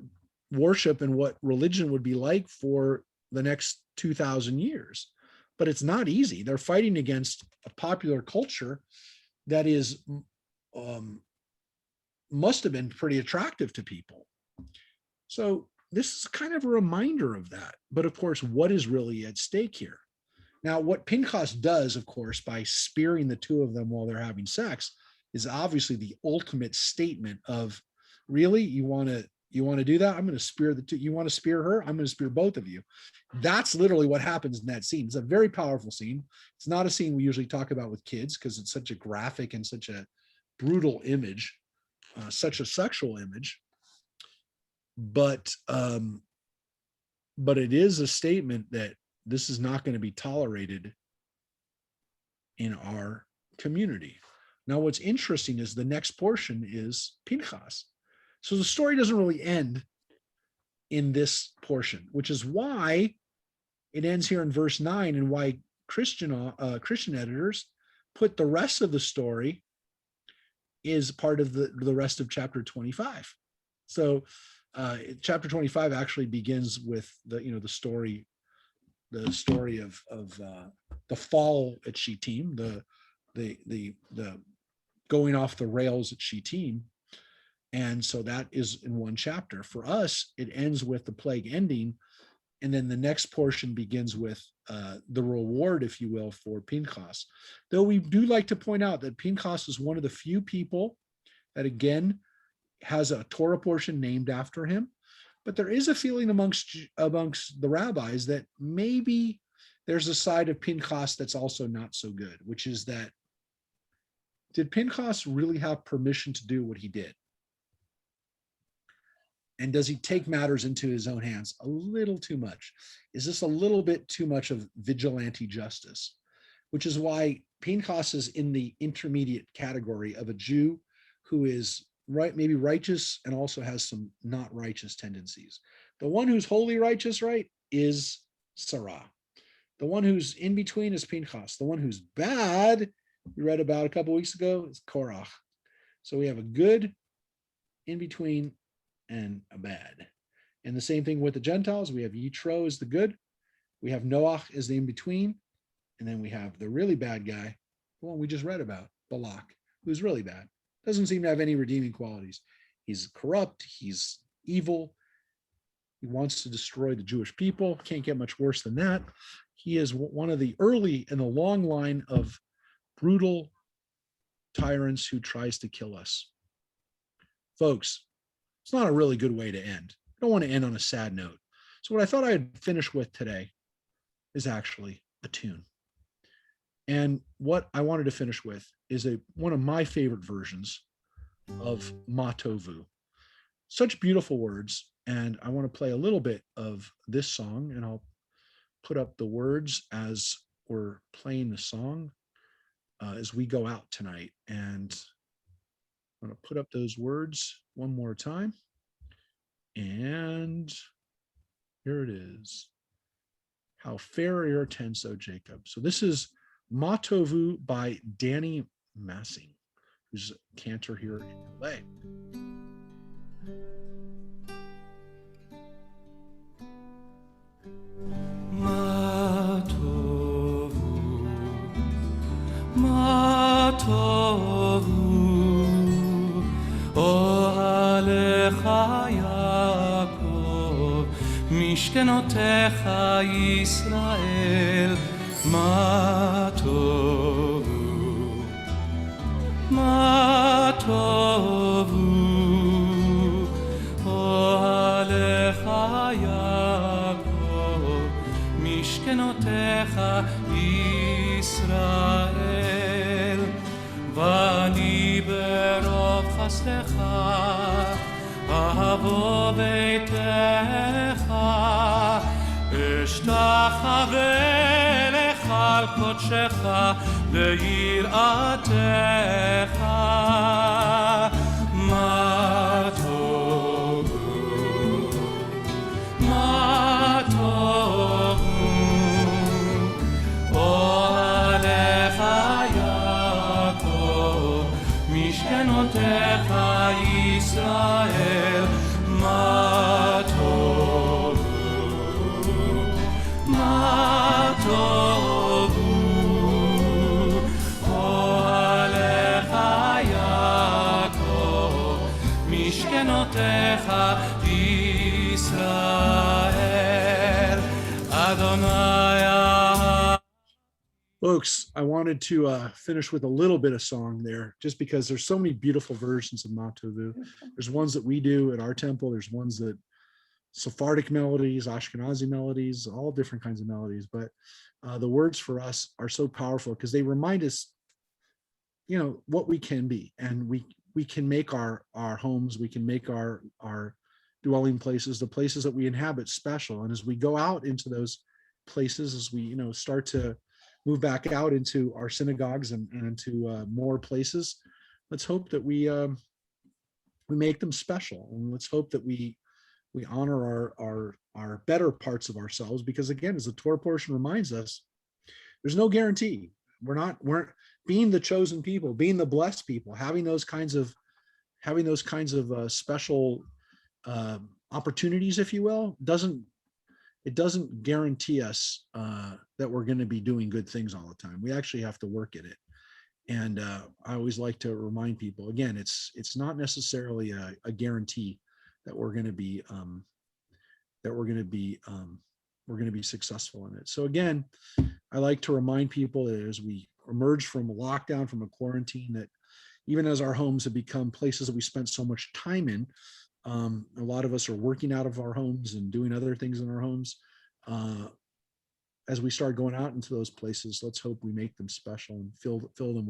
worship and what religion would be like for the next 2,000 years. But it's not easy. They're fighting against a popular culture that is must have been pretty attractive to people. So this is kind of a reminder of that. But of course, what is really at stake here? Now, what Pinchas does, of course, by spearing the two of them while they're having sex, is obviously the ultimate statement of, really, you want to do that? I'm going to spear the two. You want to spear her? I'm going to spear both of you. That's literally what happens in that scene. It's a very powerful scene. It's not a scene we usually talk about with kids because it's such a graphic and such a brutal image, such a sexual image. But it is a statement that this is not going to be tolerated in our community. Now, what's interesting is the next portion is Pinchas. So the story doesn't really end in this portion, which is why it ends here in verse 9, and why Christian editors put the rest of the story is part of the rest of chapter 25. So chapter 25 actually begins with the story of the fall at Shittim, the going off the rails at Shittim. And so that is in one chapter. For us, it ends with the plague ending. And then the next portion begins with the reward, if you will, for Pinchas. Though we do like to point out that Pinchas is one of the few people that, again, has a Torah portion named after him. But there is a feeling amongst the rabbis that maybe there's a side of Pinchas that's also not so good, which is that, did Pinchas really have permission to do what he did? And does he take matters into his own hands a little too much? Is this a little bit too much of vigilante justice? Which is why Pinchas is in the intermediate category of a Jew who is maybe righteous and also has some not righteous tendencies. The one who's wholly righteous, right, is Sarah. The one who's in between is Pinchas. The one who's bad, we read about a couple of weeks ago, is Korach. So we have a good in between and a bad. And the same thing with the Gentiles. We have Yitro as the good. We have Noach as the in-between. And then we have the really bad guy, the one we just read about, Balak, who's really bad. Doesn't seem to have any redeeming qualities. He's corrupt. He's evil. He wants to destroy the Jewish people. Can't get much worse than that. He is one of the early in the long line of brutal tyrants who tries to kill us. Folks, it's not a really good way to end. I don't want to end on a sad note. So what I thought I'd finish with today is actually a tune. And what I wanted to finish with is one of my favorite versions of Ma Tovu. Such beautiful words. And I want to play a little bit of this song, and I'll put up the words as we're playing the song as we go out tonight. And I'm going to put up those words one more time. And here it is. How fair are your tents, O Jacob. So this is Ma Tovu by Danny Massing, who's a cantor here in LA.
Ma tovu, ma tovu, ohalecha Yaakov, mishkenotecha Yisrael, ma tovu, ma tovu, ohalecha Yaakov, mishkenotecha Yisrael, vani berov chasdecha avo beitecha, אשתחווה לך על קודשך ליראתך. מה טובו, מה טובו, אוהליך יעקב, משכנותיך ישראל. מה טובו, מה טובו, אוהליך יעקב, משכנותיך ישראל. אדוני.
Folks, I wanted to finish with a little bit of song there, just because there's so many beautiful versions of Ma Tovu. There's ones that we do at our temple. There's ones that Sephardic melodies, Ashkenazi melodies, all different kinds of melodies. But the words for us are so powerful because they remind us, you know, what we can be, and we can make our homes, we can make our dwelling places, the places that we inhabit, special. And as we go out into those places, as we start to move back out into our synagogues and into more places, let's hope that we make them special, and let's hope that we honor our better parts of ourselves, because again, as the Torah portion reminds us, there's no guarantee. We're being the chosen people, being the blessed people, having those kinds of special opportunities, if you will, it doesn't guarantee us that we're going to be doing good things all the time. We actually have to work at it. And I always like to remind people, again, it's not necessarily a guarantee that we're going to be successful in it. So again, I like to remind people that as we emerge from a lockdown, from a quarantine, that even as our homes have become places that we spent so much time in, a lot of us are working out of our homes and doing other things in our homes. As we start going out into those places, let's hope we make them special and fill them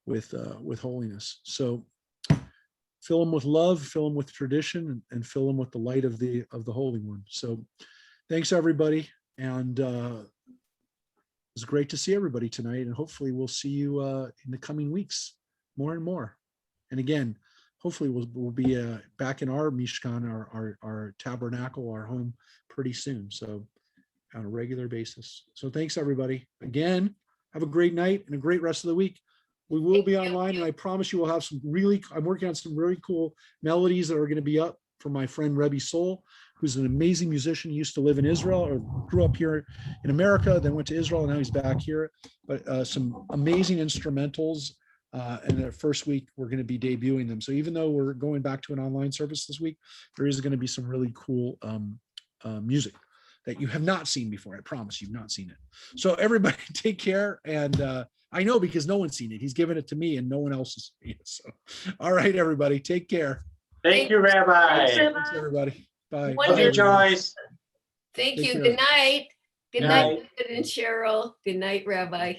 with holiness. So fill them with love, fill them with tradition, and fill them with the light of the Holy One. So thanks everybody, and it's great to see everybody tonight, and hopefully we'll see you in the coming weeks more and more. And again, hopefully we'll be back in our Mishkan, our tabernacle, our home pretty soon. So on a regular basis. So thanks everybody. Again, have a great night and a great rest of the week. We will be online, and I promise you we'll have I'm working on some really cool melodies that are going to be up for my friend Rebbe Soul. who's an amazing musician. He used to live in Israel or grew up here in America, then went to Israel, and now he's back here. But some amazing instrumentals. And the first week, we're going to be debuting them. So even though we're going back to an online service this week, there is going to be some really cool music that you have not seen before. I promise you've not seen it. So everybody take care. And I know because no one's seen it. He's given it to me and no one else has seen it. So, all right, everybody, take care.
Thank you, Rabbi.
Thanks, everybody. Bye.
Love you, Joyce.
Thank
Take
you.
care.
Good night. Good
Good
night,
night.
David and Cheryl. Good night, Rabbi.